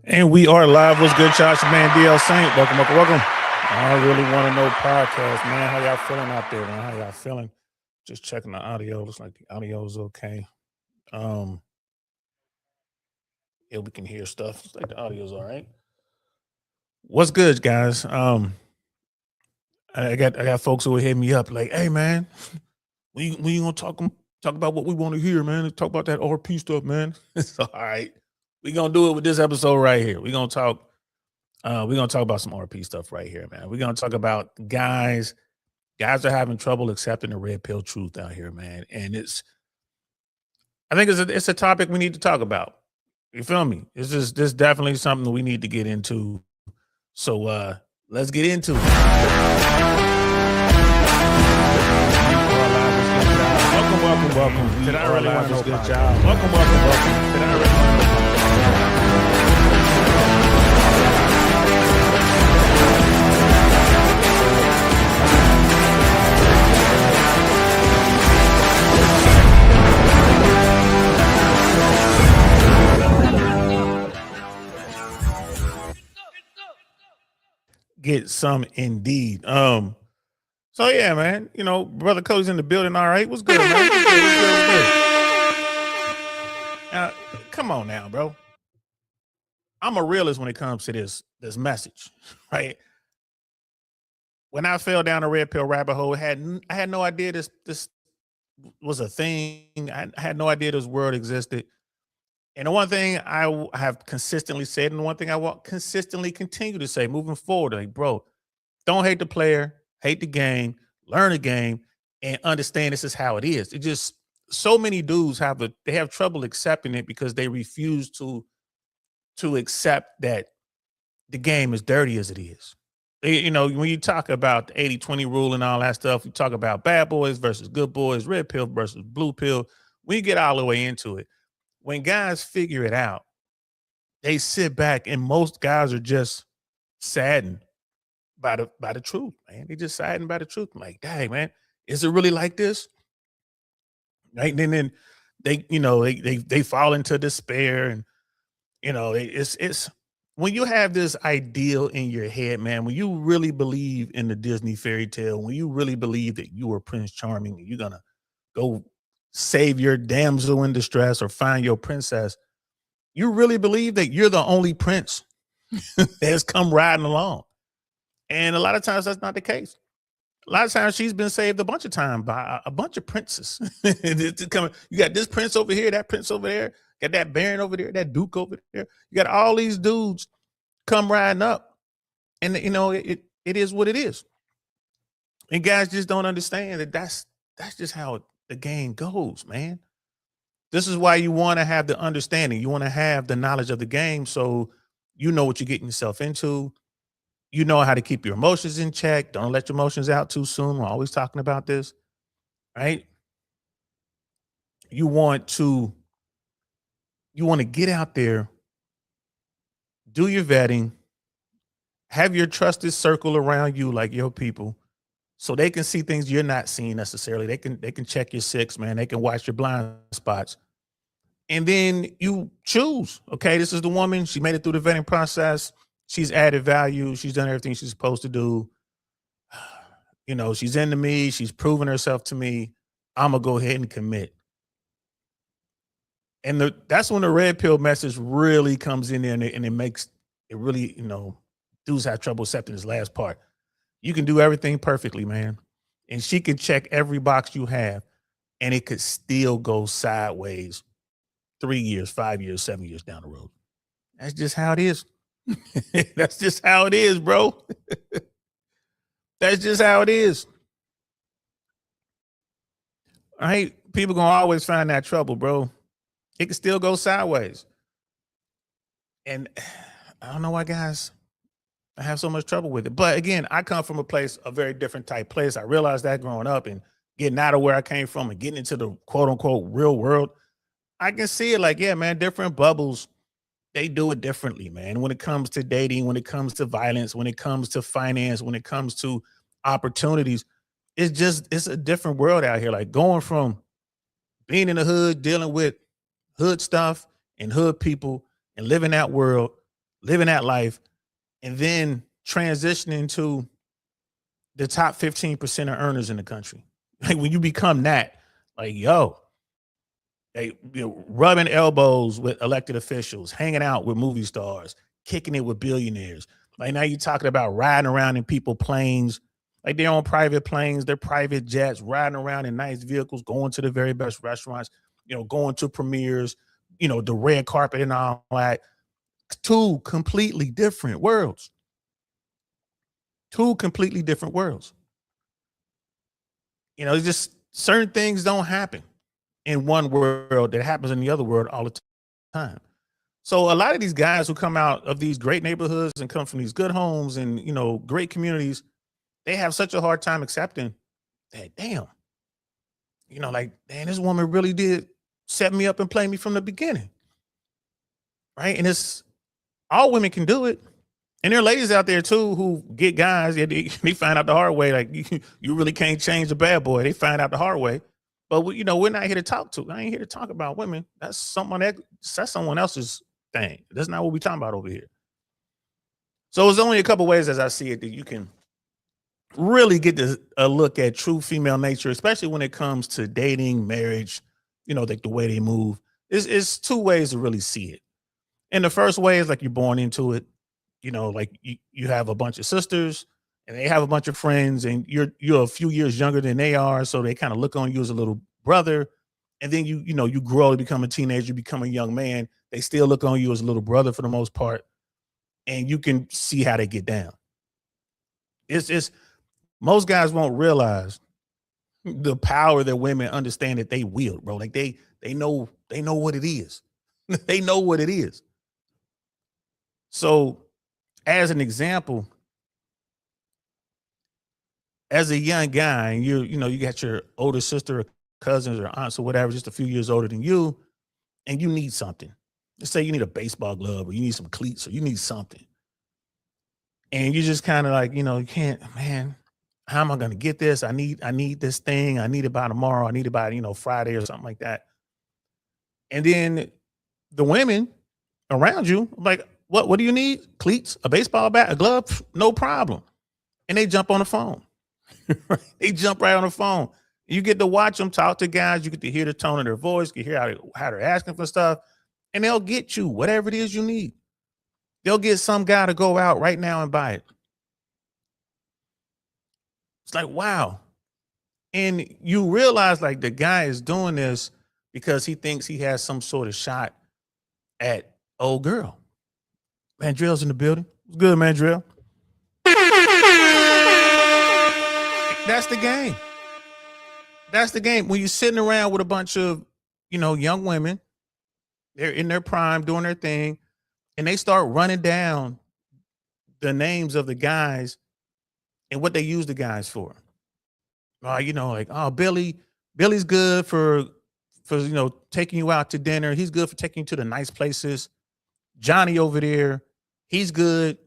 And we are live. What's good, Josh? Man, DL Saint. Welcome, welcome, welcome. I really want to know podcast, man. How y'all feeling out there, man? How y'all feeling? Just checking the audio. Looks like the audio is okay. Um, yeah, we can hear stuff. Looks like the audio's all right. What's good, guys? I got folks who will hit me up like, hey man, we gonna talk about what we want to hear, man. Talk about that RP stuff, man. So all right. We gonna do it with this episode right here. We're gonna talk about some RP stuff right here, man. We're gonna talk about guys are having trouble accepting the red pill truth out here, man. And I think it's a topic we need to talk about. You feel me? This definitely something we need to get into. So let's get into it. Welcome. Did I really want to know good job? Welcome. Did I really want to know? Get some indeed. So yeah, man. You know, brother Cody's in the building. All right, what's good, man? What's good? Come on now, bro. I'm a realist when it comes to this message, right? When I fell down a red pill rabbit hole, I had no idea this was a thing. I had no idea this world existed. And the one thing I have consistently said, and the one thing I will consistently continue to say moving forward, like, bro, don't hate the player, hate the game, learn the game, and understand this is how it is. It just so many dudes they have trouble accepting it because they refuse to accept that the game is dirty as it is. You know, when you talk about the 80-20 rule and all that stuff, you talk about bad boys versus good boys, red pill versus blue pill. We get all the way into it. When guys figure it out, they sit back and most guys are just saddened by the truth, man. They just saddened by the truth. I'm like, dang, man, is it really like this? Right. And then they fall into despair. And it's when you have this ideal in your head, man, when you really believe in the Disney fairy tale, when you really believe that you are Prince Charming and you're gonna go save your damsel in distress or find your princess, you really believe that you're the only prince that's come riding along. And a lot of times that's not the case. A lot of times she's been saved a bunch of times by a bunch of princes. You got this prince over here, that prince over there, got that baron over there, that duke over there. You got all these dudes come riding up. And it is what it is. And guys just don't understand that that's just how the game goes, man. This is why you want to have the understanding. You want to have the knowledge of the game so you know what you're getting yourself into. You know how to keep your emotions in check. Don't let your emotions out too soon. We're always talking about this, right? You want to get out there, do your vetting, have your trusted circle around you like your people so they can see things you're not seeing necessarily. They can check your six, man. They can watch your blind spots. And then you choose, okay, this is the woman. She made it through the vetting process. She's added value. She's done everything she's supposed to do. You know, she's into me. She's proven herself to me. I'm going to go ahead and commit. And that's when the red pill message really comes in there, and it makes it really, dudes have trouble accepting this last part. You can do everything perfectly, man. And she can check every box you have, and it could still go sideways 3 years, 5 years, 7 years down the road. That's just how it is. That's just how it is, bro. That's just how it is. All right. People gonna always find that trouble, bro. It can still go sideways. And I don't know why guys I have so much trouble with it. But again, I come from a very different type place. I realized that growing up and getting out of where I came from and getting into the quote unquote real world. I can see it like, yeah, man, different bubbles, they do it differently, man. When it comes to dating, when it comes to violence, when it comes to finance, when it comes to opportunities, it's a different world out here. Like going from being in the hood, dealing with hood stuff and hood people and living that world, living that life, and then transitioning to the top 15% of earners in the country. Like when you become that, like, yo, rubbing elbows with elected officials, hanging out with movie stars, kicking it with billionaires. Like now you're talking about riding around in people planes, like they're on private planes, they're private jets, riding around in nice vehicles, going to the very best restaurants, going to premieres, the red carpet and all that. Two completely different worlds. Two completely different worlds. It's just certain things don't happen in one world that happens in the other world all the time. So a lot of these guys who come out of these great neighborhoods and come from these good homes and, great communities, they have such a hard time accepting that, damn, like, damn, this woman really did set me up and play me from the beginning. Right. And it's all women can do it. And there are ladies out there too who get guys. Yeah, they find out the hard way. Like you really can't change a bad boy. They find out the hard way. But we're not here to talk to. I ain't here to talk about women. That's someone else's thing. That's not what we're talking about over here. So there's only a couple ways, as I see it, that you can really get a look at true female nature, especially when it comes to dating, marriage. Like the way they move. It's two ways to really see it. And the first way is like you're born into it. Like you have a bunch of sisters and they have a bunch of friends and you're a few years younger than they are. So they kind of look on you as a little brother. And then you grow to become a teenager, you become a young man. They still look on you as a little brother for the most part. And you can see how they get down. It's most guys won't realize the power that women understand that they wield, bro. Like they know what it is. They know what it is. So as an example, as a young guy, and you got your older sister or cousins or aunts or whatever, just a few years older than you, and you need something. Let's say you need a baseball glove or you need some cleats or you need something. And you just kind of like, you can't, man, how am I going to get this? I need this thing. I need it by tomorrow. I need it by, Friday or something like that. And then the women around you, like, what do you need? Cleats, a baseball bat, a glove? No problem. And they jump on the phone. They jump right on the phone. You get to watch them talk to guys. You get to hear the tone of their voice. You hear how they're asking for stuff. And they'll get you whatever it is you need. They'll get some guy to go out right now and buy it. It's like, wow. And you realize like the guy is doing this because he thinks he has some sort of shot at old girl. Mandrell's in the building. It's good, Mandrell. That's the game. That's the game. When you're sitting around with a bunch of, young women, they're in their prime doing their thing, and they start running down the names of the guys and what they use the guys for. Like, oh, Billy's good for taking you out to dinner. He's good for taking you to the nice places. Johnny over there, he's good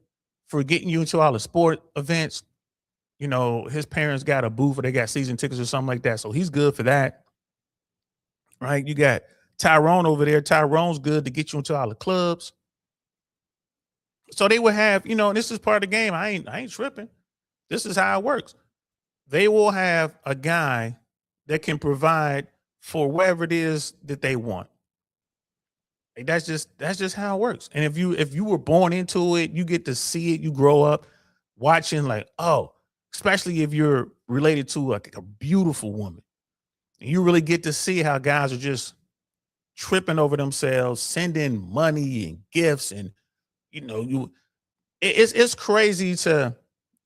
for getting you into all the sport events. His parents got a booth or they got season tickets or something like that. So he's good for that. Right. You got Tyrone over there. Tyrone's good to get you into all the clubs. So they will have, this is part of the game. I ain't tripping. This is how it works. They will have a guy that can provide for whatever it is that they want. Like that's just how it works. And if you were born into it, you get to see it. You grow up watching like, oh, especially if you're related to like a beautiful woman, you really get to see how guys are just tripping over themselves, sending money and gifts, and it's crazy to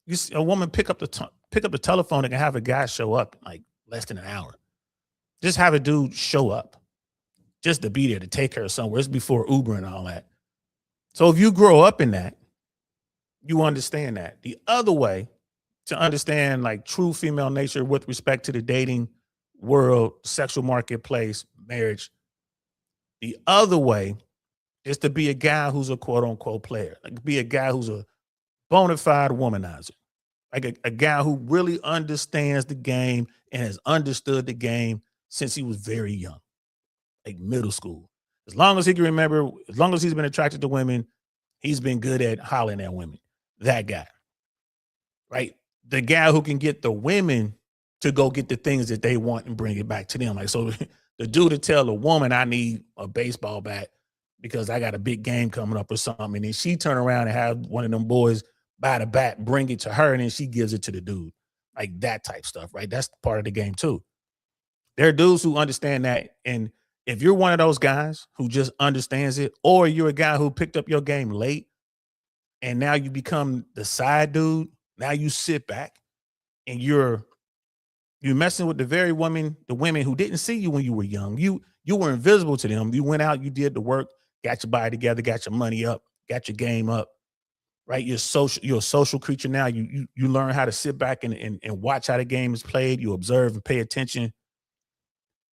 see a woman pick up the telephone and have a guy show up in like less than an hour. Just have a dude show up just to be there to take her somewhere. It's before Uber and all that. So if you grow up in that, you understand that. The other way to understand like true female nature with respect to the dating world, sexual marketplace, marriage, the other way is to be a guy who's a quote unquote player, like be a guy who's a bona fide womanizer, like a guy who really understands the game and has understood the game since he was very young, like middle school. As long as he can remember, as long as he's been attracted to women, He's been good at hollering at women. That guy, right? The guy who can get the women to go get the things that they want and bring it back to them. Like, so the dude to tell a woman, I need a baseball bat because I got a big game coming up or something. And then she turn around and have one of them boys buy the bat, bring it to her, and then she gives it to the dude. Like that type stuff, right? That's part of the game too. There are dudes who understand that. And if you're one of those guys who just understands it, or you're a guy who picked up your game late and now you become the side dude, now you sit back and you're messing with the very women, the women who didn't see you when you were young. You were invisible to them. You went out, you did the work, got your body together, got your money up, got your game up, right? You're a social creature now. You learn how to sit back and watch how the game is played. You observe and pay attention.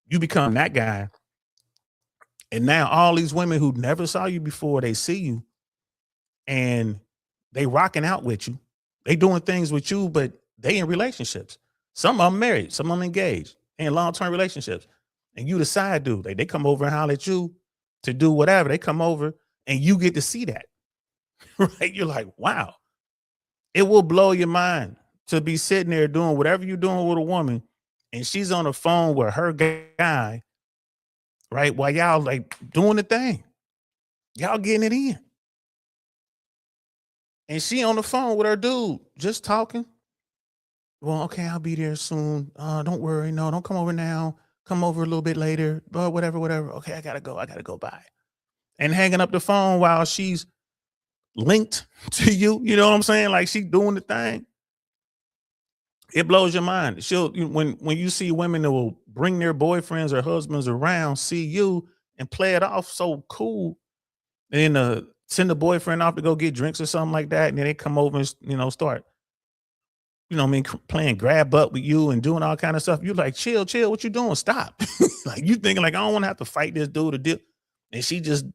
You become that guy. And now all these women who never saw you before, they see you and they rocking out with you. They doing things with you, but they in relationships. Some of them married, some of them engaged in long-term relationships. And you the side dude. They come over and holler at you to do whatever. They come over and you get to see that. Right? You're like, wow. It will blow your mind to be sitting there doing whatever you're doing with a woman, and she's on the phone with her guy, right? While y'all like doing the thing. Y'all getting it in. And she on the phone with her dude, just talking. Well, okay, I'll be there soon. Don't worry. No, don't come over now. Come over a little bit later. But whatever, whatever. Okay, I gotta go. I gotta go by. And hanging up the phone while she's linked to you. You know what I'm saying? Like she doing the thing. It blows your mind. When you see women that will bring their boyfriends or husbands around, see you and play it off so cool, and send the boyfriend off to go get drinks or something like that, and then they come over and start, playing grab up with you and doing all kind of stuff. You're like, chill, what you doing? Stop. Like you thinking like I don't want to have to fight this dude to deal, and she just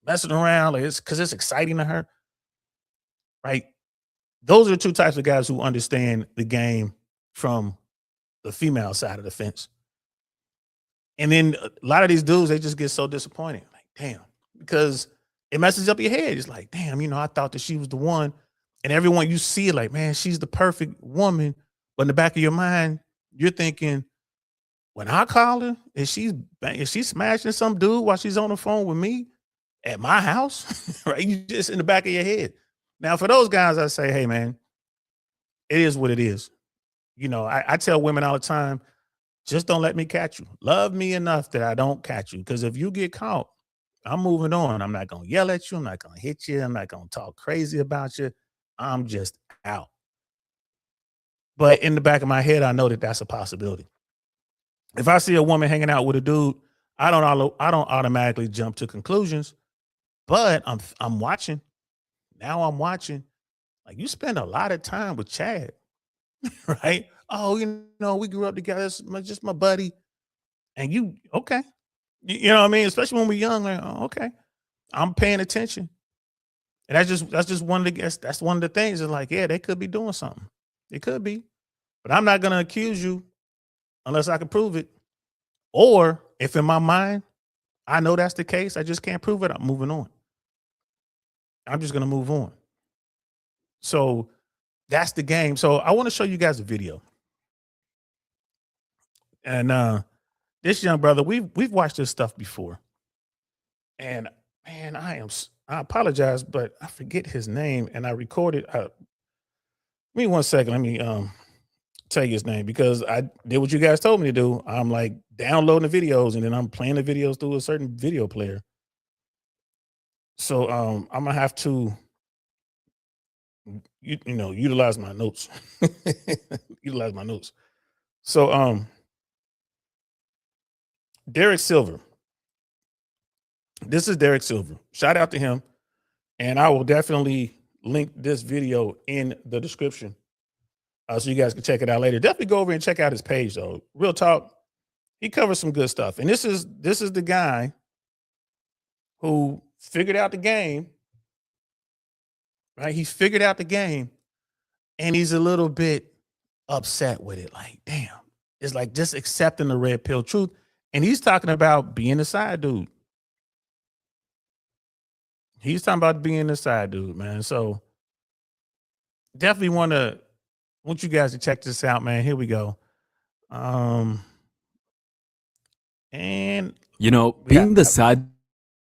messing around like it's because it's exciting to her, right? Those are two types of guys who understand the game from the female side of the fence. And then a lot of these dudes, they just get so disappointed. Like, damn, because it messes up your head. It's like, damn, I thought that she was the one. And everyone you see it like, man, she's the perfect woman. But in the back of your mind, you're thinking, when I call her, is she smashing some dude while she's on the phone with me at my house? Right? You just in the back of your head. Now, for those guys, I say, hey, man, it is what it is. I tell women all the time, just don't let me catch you. Love me enough that I don't catch you. Because if you get caught, I'm moving on. I'm not going to yell at you. I'm not going to hit you. I'm not going to talk crazy about you. I'm just out. But in the back of my head, I know that that's a possibility. If I see a woman hanging out with a dude, I don't automatically jump to conclusions, but I'm watching. Now I'm watching. Like you spend a lot of time with Chad, right? Oh, we grew up together. It's just my buddy. And you, okay. You know what I mean? Especially when we're young, like, oh, okay. I'm paying attention. And that's just one of that's one of the things. Is like, yeah, they could be doing something. It could be. But I'm not gonna accuse you unless I can prove it. Or if in my mind, I know that's the case, I just can't prove it. I'm moving on. I'm just gonna move on. So that's the game. So I want to show you guys a video. And this young brother, we've watched this stuff before. And man, I apologize, but I forget his name and I recorded. Give me 1 second. Let me tell you his name because I did what you guys told me to do. I'm like downloading the videos and then I'm playing the videos through a certain video player. So I'm gonna have to utilize my notes. Utilize my notes. So Derek Silver. This is Derek Silver. Shout out to him. And I will definitely link this video in the description so you guys can check it out later. Definitely go over and check out his page, though. Real talk, he covers some good stuff. And this is the guy who figured out the game, right? He figured out the game, and he's a little bit upset with it. Like, damn, it's like just accepting the red pill truth. And he's talking about being a side dude. He's talking about being the side dude, man. So definitely want you guys to check this out, man. Here we go. Um, and You know, we got being the side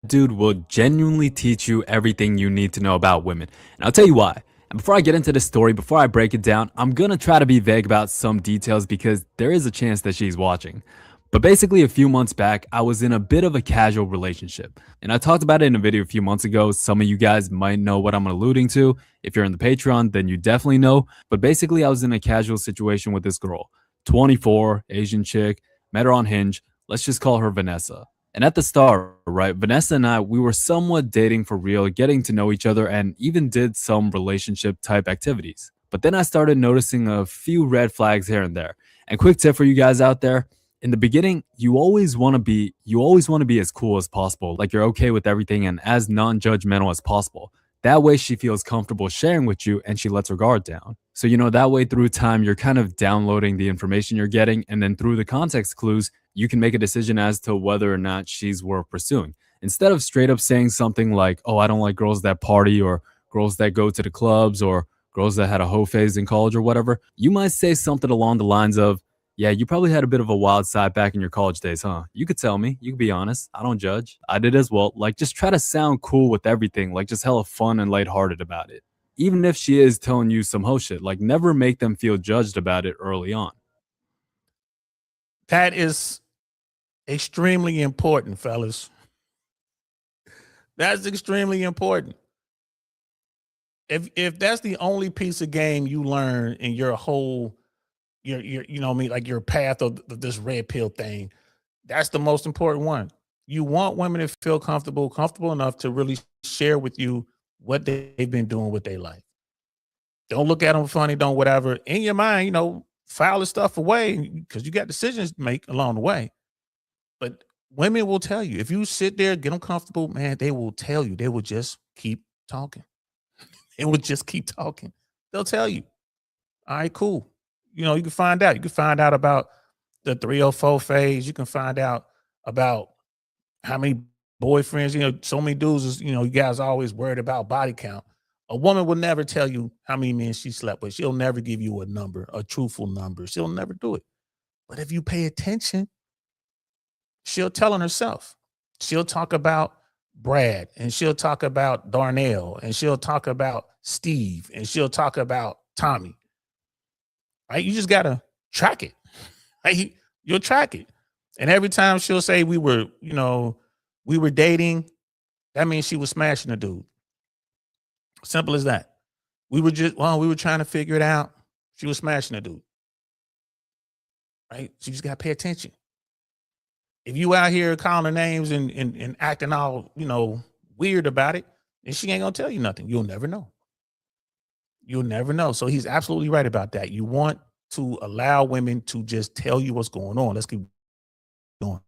dude will genuinely teach you everything you need to know about women. And I'll tell you why. And before I get into this story, before I break it down, I'm gonna try to be vague about some details because there is a chance that she's watching. But basically, a few months back, I was in a bit of a casual relationship. And I talked about it in a video a few months ago. Some of you guys might know what I'm alluding to. If you're in the Patreon, then you definitely know. But basically, I was in a casual situation with this girl, 24, Asian chick, met her on Hinge. Let's just call her Vanessa. And at the start, right, Vanessa and I, we were somewhat dating for real, getting to know each other, and even did some relationship type activities. But then I started noticing a few red flags here and there. And quick tip for you guys out there, in the beginning, you always want to be as cool as possible, like you're okay with everything and as non-judgmental as possible. That way she feels comfortable sharing with you and she lets her guard down. So that way through time you're kind of downloading the information you're getting, and then through the context clues, you can make a decision as to whether or not she's worth pursuing. Instead of straight up saying something like, "Oh, I don't like girls that party," or "girls that go to the clubs," or "girls that had a hoe phase in college," or whatever, you might say something along the lines of, "Yeah, you probably had a bit of a wild side back in your college days, huh? You could tell me. You could be honest. I don't judge. I did as well." Like, just try to sound cool with everything, like just hella fun and lighthearted about it. Even if she is telling you some hoe shit, like never make them feel judged about it early on. that is extremely important, fellas. That's extremely important. If that's the only piece of game you learn in your whole your you know what I mean, like your path of this red pill thing, that's the most important one. You want women to feel comfortable enough to really share with you what they've been doing with their life. Don't look at them funny, don't whatever. In your mind, file the stuff away because you got decisions to make along the way. But women will tell you if you sit there, get them comfortable, man, they will tell you. They will just keep talking. It will just keep talking. They'll tell you. All right, cool. You can find out. You can find out about the 304 phase. You can find out about how many boyfriends, so many dudes is, you guys are always worried about body count. A woman will never tell you how many men she slept with. She'll never give you a number, a truthful number. She'll never do it. But if you pay attention, she'll tell on herself. She'll talk about Brad, and she'll talk about Darnell, and she'll talk about Steve, and she'll talk about Tommy. Right? You just gotta track it. Right? You'll track it. And every time she'll say we were dating, that means she was smashing a dude. Simple as that. We were trying to figure it out. She was smashing a dude. Right? So you just gotta pay attention. If you out here calling her names and acting all, weird about it, then she ain't gonna tell you nothing. You'll never know. You'll never know. So he's absolutely right about that. You want to allow women to just tell you what's going on. Let's keep going.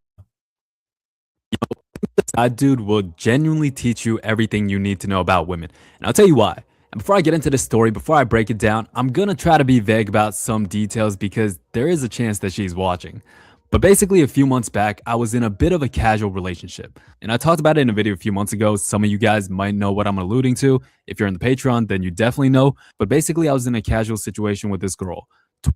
That dude will genuinely teach you everything you need to know about women. And I'll tell you why. And before I get into this story, before I break it down, I'm gonna try to be vague about some details because there is a chance that she's watching. But basically, a few months back, I was in a bit of a casual relationship. And I talked about it in a video a few months ago. Some of you guys might know what I'm alluding to. If you're in the Patreon, then you definitely know. But basically, I was in a casual situation with this girl.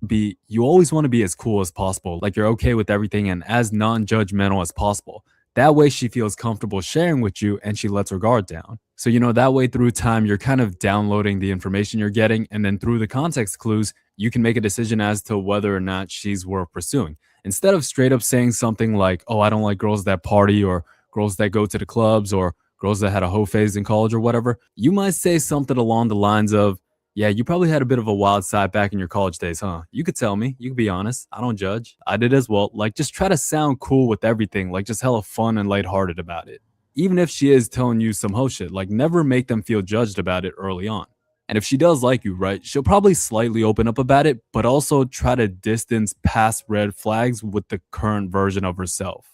You always want to be as cool as possible, like you're okay with everything and as non judgmental as possible. That way she feels comfortable sharing with you and she lets her guard down. So, that way through time, you're kind of downloading the information you're getting. And then through the context clues, you can make a decision as to whether or not she's worth pursuing. Instead of straight up saying something like, "Oh, I don't like girls that party," or "girls that go to the clubs," or "girls that had a hoe phase in college," or whatever, you might say something along the lines of, "Yeah, you probably had a bit of a wild side back in your college days, huh? You could tell me. You could be honest. I don't judge. I did as well." Like, just try to sound cool with everything, like just hella fun and lighthearted about it. Even if she is telling you some hoe shit, like never make them feel judged about it early on. And if she does like you, right, she'll probably slightly open up about it, but also try to distance past red flags with the current version of herself.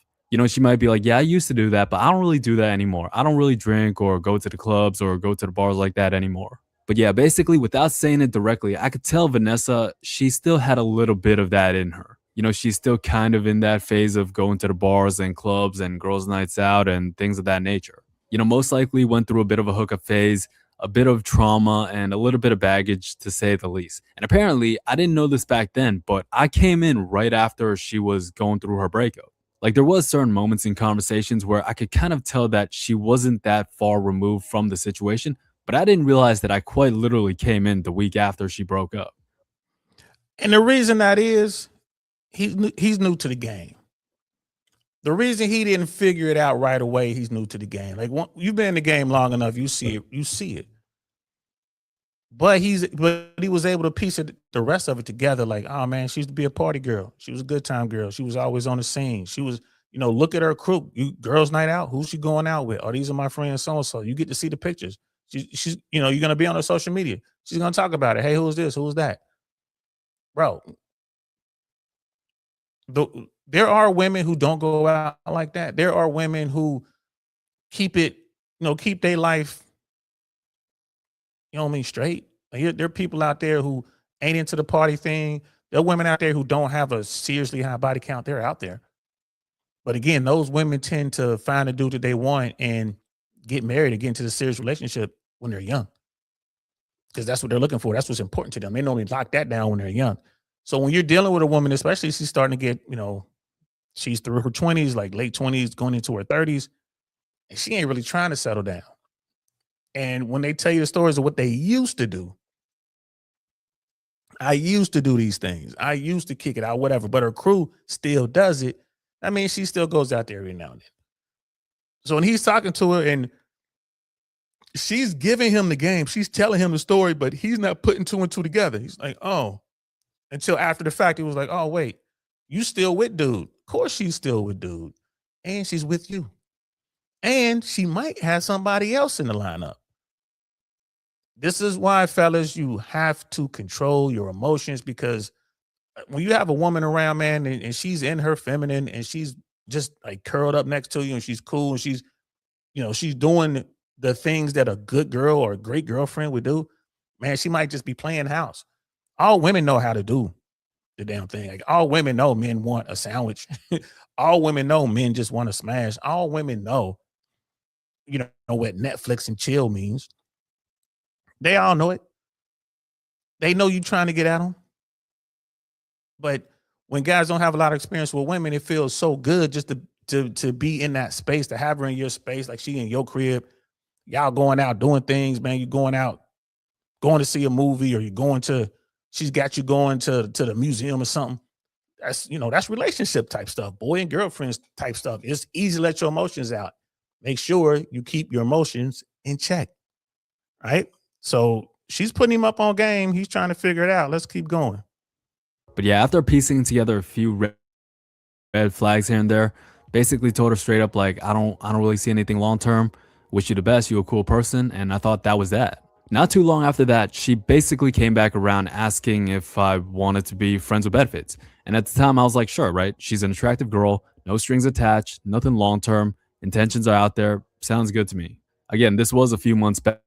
She might be like, "Yeah, I used to do that, but I don't really do that anymore. I don't really drink or go to the clubs or go to the bars like that anymore." But yeah, basically, without saying it directly, I could tell Vanessa, she still had a little bit of that in her. She's still kind of in that phase of going to the bars and clubs and girls' nights out and things of that nature. Most likely went through a bit of a hookup phase, a bit of trauma, and a little bit of baggage to say the least. And apparently, I didn't know this back then, but I came in right after she was going through her breakup. Like there was certain moments in conversations where I could kind of tell that she wasn't that far removed from the situation, but I didn't realize that I quite literally came in the week after she broke up. And the reason that is he's new to the game. The reason he didn't figure it out right away, he's new to the game. Like you've been in the game long enough, you see it. You see it. But he was able to piece it the rest of it together. Like, oh man, she used to be a party girl. She was a good time girl. She was always on the scene. She was, look at her crew. You girls' night out. Who's she going out with? Oh, these are my friends. So and so. You get to see the pictures. She's, you're gonna be on her social media. She's gonna talk about it. Hey, who's this? Who's that? Bro, there are women who don't go out like that. There are women who keep it, keep their life, straight. Like, there are people out there who ain't into the party thing. There are women out there who don't have a seriously high body count. They're out there. But again, those women tend to find a dude that they want and get married and get into the serious relationship when they're young. Because that's what they're looking for. That's what's important to them. They normally lock that down when they're young. So when you're dealing with a woman, especially she's starting to get, she's through her 20s, like late 20s, going into her 30s, and she ain't really trying to settle down. And when they tell you the stories of what they used to do, I used to do these things. I used to kick it out, whatever. But her crew still does it. I mean, she still goes out there every now and then. So when he's talking to her and she's giving him the game, she's telling him the story, but he's not putting two and two together. He's like, oh, until after the fact, he was like, oh, wait, you still with dude. Of course she's still with dude. And she's with you. And she might have somebody else in the lineup. This is why, fellas, you have to control your emotions, because when you have a woman around, man, and she's in her feminine and she's just like curled up next to you and she's cool and she's, she's doing the things that a good girl or a great girlfriend would do, man, she might just be playing house. All women know how to do the damn thing. Like all women know men want a sandwich. All women know men just want to smash. All women know, what Netflix and chill means. They all know it. They know you trying to get at them. But when guys don't have a lot of experience with women, it feels so good just to be in that space, to have her in your space, like she in your crib. Y'all going out doing things, man. You going out, going to see a movie, or she's got you going to the museum or something. That's relationship type stuff, boy and girlfriends type stuff. It's easy to let your emotions out. Make sure you keep your emotions in check. Right? So she's putting him up on game. He's trying to figure it out. Let's keep going. But yeah, after piecing together a few red flags here and there, basically told her straight up like I don't really see anything long term. Wish you the best, you a cool person, and I thought that was that. Not too long after that, she basically came back around asking if I wanted to be friends with benefits. And at the time I was like, sure, right? She's an attractive girl, no strings attached, nothing long term, intentions are out there, sounds good to me. Again, this was a few months back.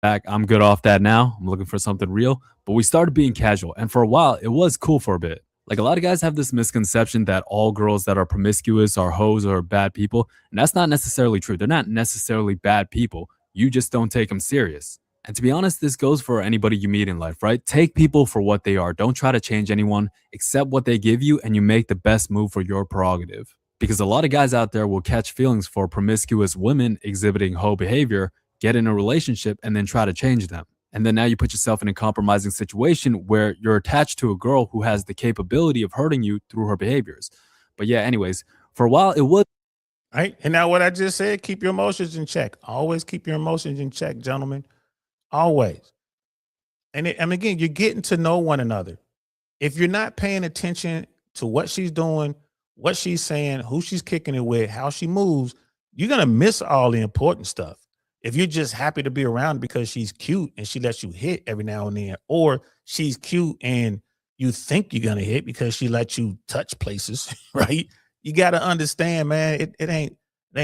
I'm good off that now. I'm looking for something real. But we started being casual, and for a while, it was cool for a bit. Like a lot of guys have this misconception that all girls that are promiscuous are hoes or bad people, and that's not necessarily true. They're not necessarily bad people. You just don't take them serious. And to be honest, this goes for anybody you meet in life, right? Take people for what they are. Don't try to change anyone. Accept what they give you, and you make the best move for your prerogative. Because a lot of guys out there will catch feelings for promiscuous women exhibiting hoe behavior, get in a relationship, and then try to change them. And then now you put yourself in a compromising situation where you're attached to a girl who has the capability of hurting you through her behaviors. But yeah, anyways, for a while it was. Right. And now what I just said, keep your emotions in check. Always keep your emotions in check, gentlemen. Always. And again, you're getting to know one another. If you're not paying attention to what she's doing, what she's saying, who she's kicking it with, how she moves, you're going to miss all the important stuff. If you're just happy to be around because she's cute and she lets you hit every now and then, or she's cute and you think you're going to hit because she lets you touch places, right? You got to understand, man, it ain't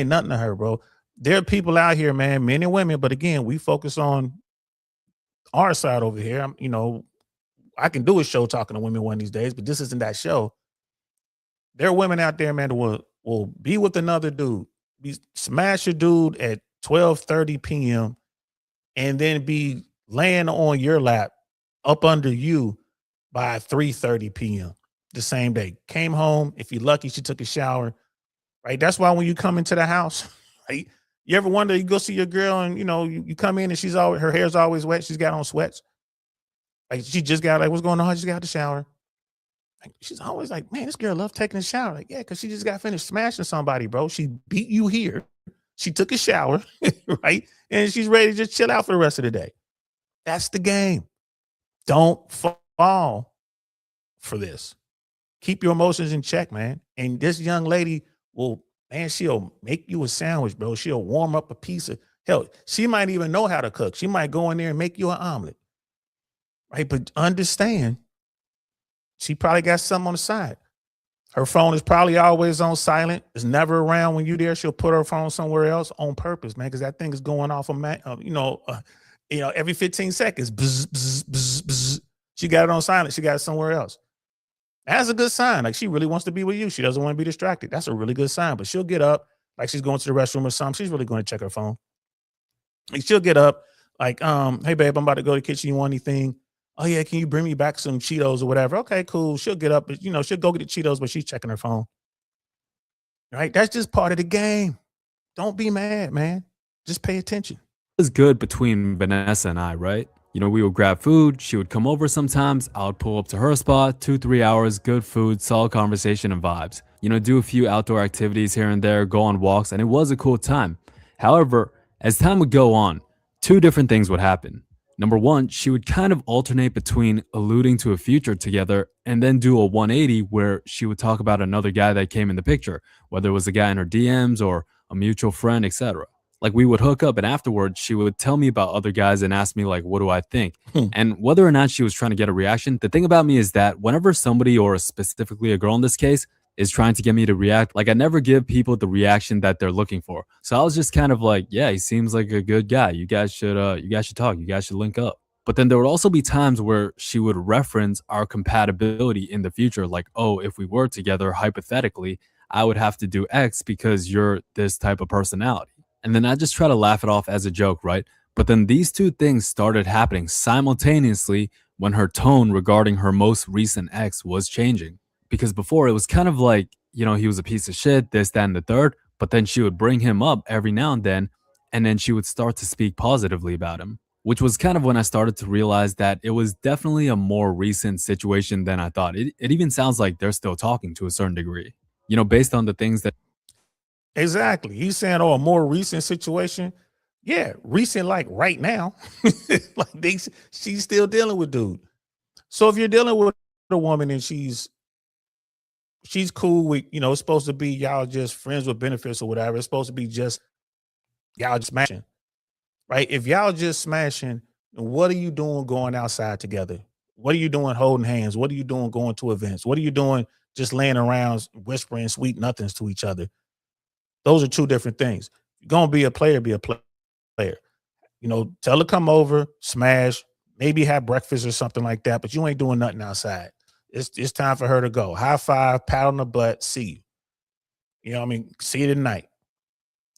nothing to her, bro. There are people out here, man, men and women, but again, we focus on our side over here. I can do a show talking to women one of these days, but this isn't that show. There are women out there, man, that will be with another dude, smash your dude at 12:30 p.m. and then be laying on your lap up under you by 3:30 p.m. the same day. Came home. If you're lucky, she took a shower. Right. That's why when you come into the house, right? You ever wonder, you go see your girl and you come in and she's always her hair's always wet. She's got on sweats. Like she just got like, what's going on? She just got out the shower. Like, she's always like, man, this girl loves taking a shower. Like, yeah, because she just got finished smashing somebody, bro. She beat you here. She took a shower, right? And she's ready to just chill out for the rest of the day. That's the game. Don't fall for this. Keep your emotions in check, man. And this young lady will, man, she'll make you a sandwich, bro. She'll warm up a piece of hell. She might even know how to cook. She might go in there and make you an omelet, right? But understand, she probably got something on the side. Her phone is probably always on silent. It's never around when you're there. She'll put her phone somewhere else on purpose, man, because that thing is going off every 15 seconds. Bzz, bzz, bzz, bzz. She got it on silent. She got it somewhere else. That's a good sign. Like she really wants to be with you. She doesn't want to be distracted. That's a really good sign. But she'll get up like she's going to the restroom or something. She's really going to check her phone. Like she'll get up like, hey babe, I'm about to go to the kitchen. You want anything? Oh yeah, can you bring me back some Cheetos or whatever? Okay, cool. She'll get up, but she'll go get the Cheetos, but she's checking her phone. Right? That's just part of the game. Don't be mad, man. Just pay attention. Was good between Vanessa and I, right? We would grab food. She would come over sometimes. I would pull up to her spot, 2-3 hours, good food, solid conversation and vibes. Do a few outdoor activities here and there, go on walks, and it was a cool time. However, as time would go on, two different things would happen. Number one, she would kind of alternate between alluding to a future together and then do a 180 where she would talk about another guy that came in the picture, whether it was a guy in her DMs or a mutual friend, etc. Like we would hook up and afterwards she would tell me about other guys and ask me like, what do I think? And whether or not she was trying to get a reaction, the thing about me is that whenever somebody, or specifically a girl in this case, is trying to get me to react, like I never give people the reaction that they're looking for. So I was just kind of like, yeah, he seems like a good guy. You guys should talk. You guys should link up. But then there would also be times where she would reference our compatibility in the future, like, oh, if we were together, hypothetically, I would have to do X because you're this type of personality. And then I just try to laugh it off as a joke, right? But then these two things started happening simultaneously when her tone regarding her most recent ex was changing. Because before it was kind of like, he was a piece of shit, this, that, and the third. But then she would bring him up every now and then she would start to speak positively about him, which was kind of when I started to realize that it was definitely a more recent situation than I thought. It even sounds like they're still talking to a certain degree, based on the things that. Exactly. He's saying, oh, a more recent situation. Yeah, recent like right now. Like she's still dealing with dude. So if you're dealing with a woman and she's cool with, it's supposed to be y'all just friends with benefits or whatever. It's supposed to be just y'all just smashing. Right? If y'all just smashing, what are you doing going outside together? What are you doing holding hands? What are you doing going to events? What are you doing just laying around whispering sweet nothings to each other? Those are two different things. You're gonna be a player, be a player. Tell her come over, smash, maybe have breakfast or something like that, but you ain't doing nothing outside. It's time for her to go. High five, pat on the butt, see you. See you tonight.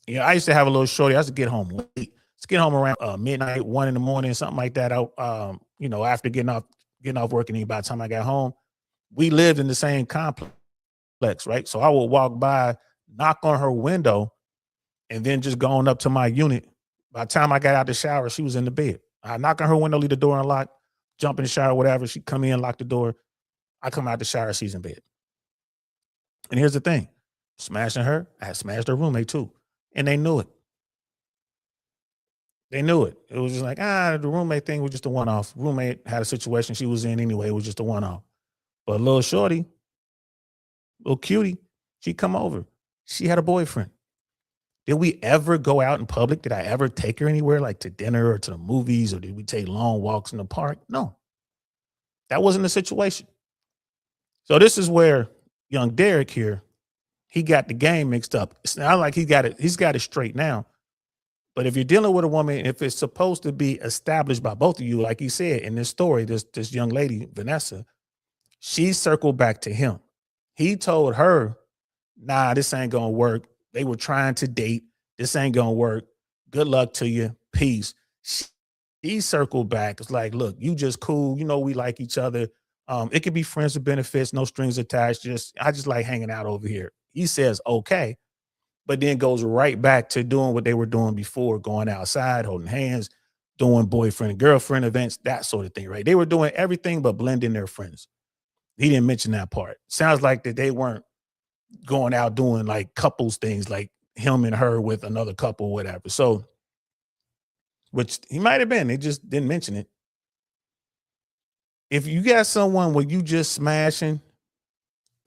I used to have a little shorty. I used to get home late. Let's get home around midnight, 1 in the morning, something like that. After getting off work, and by the time I got home, we lived in the same complex, right? So I would walk by, knock on her window, and then just going up to my unit. By the time I got out the shower, she was in the bed. I knock on her window, leave the door unlocked, jump in the shower, whatever. She come in, lock the door. I come out the shower, she's in bed. And here's the thing. Smashing her, I had smashed her roommate too. And they knew it. They knew it. It was just like, the roommate thing was just a one-off. Roommate had a situation she was in anyway. It was just a one-off. But little shorty, little cutie, she come over. She had a boyfriend. Did we ever go out in public? Did I ever take her anywhere, like to dinner or to the movies, or did we take long walks in the park? No. That wasn't the situation. So this is where young Derek here, he got the game mixed up. It's not like he's got it straight now. But if you're dealing with a woman, if it's supposed to be established by both of you, like he said in this story, this young lady, Vanessa, she circled back to him. He told her, nah, this ain't gonna work. They were trying to date. This ain't gonna work. Good luck to you. Peace. He circled back. It's like, look, you just cool. You know, we like each other. It could be friends with benefits, no strings attached. I just like hanging out over here. He says, okay, but then goes right back to doing what they were doing before, going outside, holding hands, doing boyfriend and girlfriend events, that sort of thing, right? They were doing everything but blending their friends. He didn't mention that part. Sounds like that they weren't going out doing like couples things, like him and her with another couple, whatever. So, which he might have been, they just didn't mention it. If you got someone where you just smashing,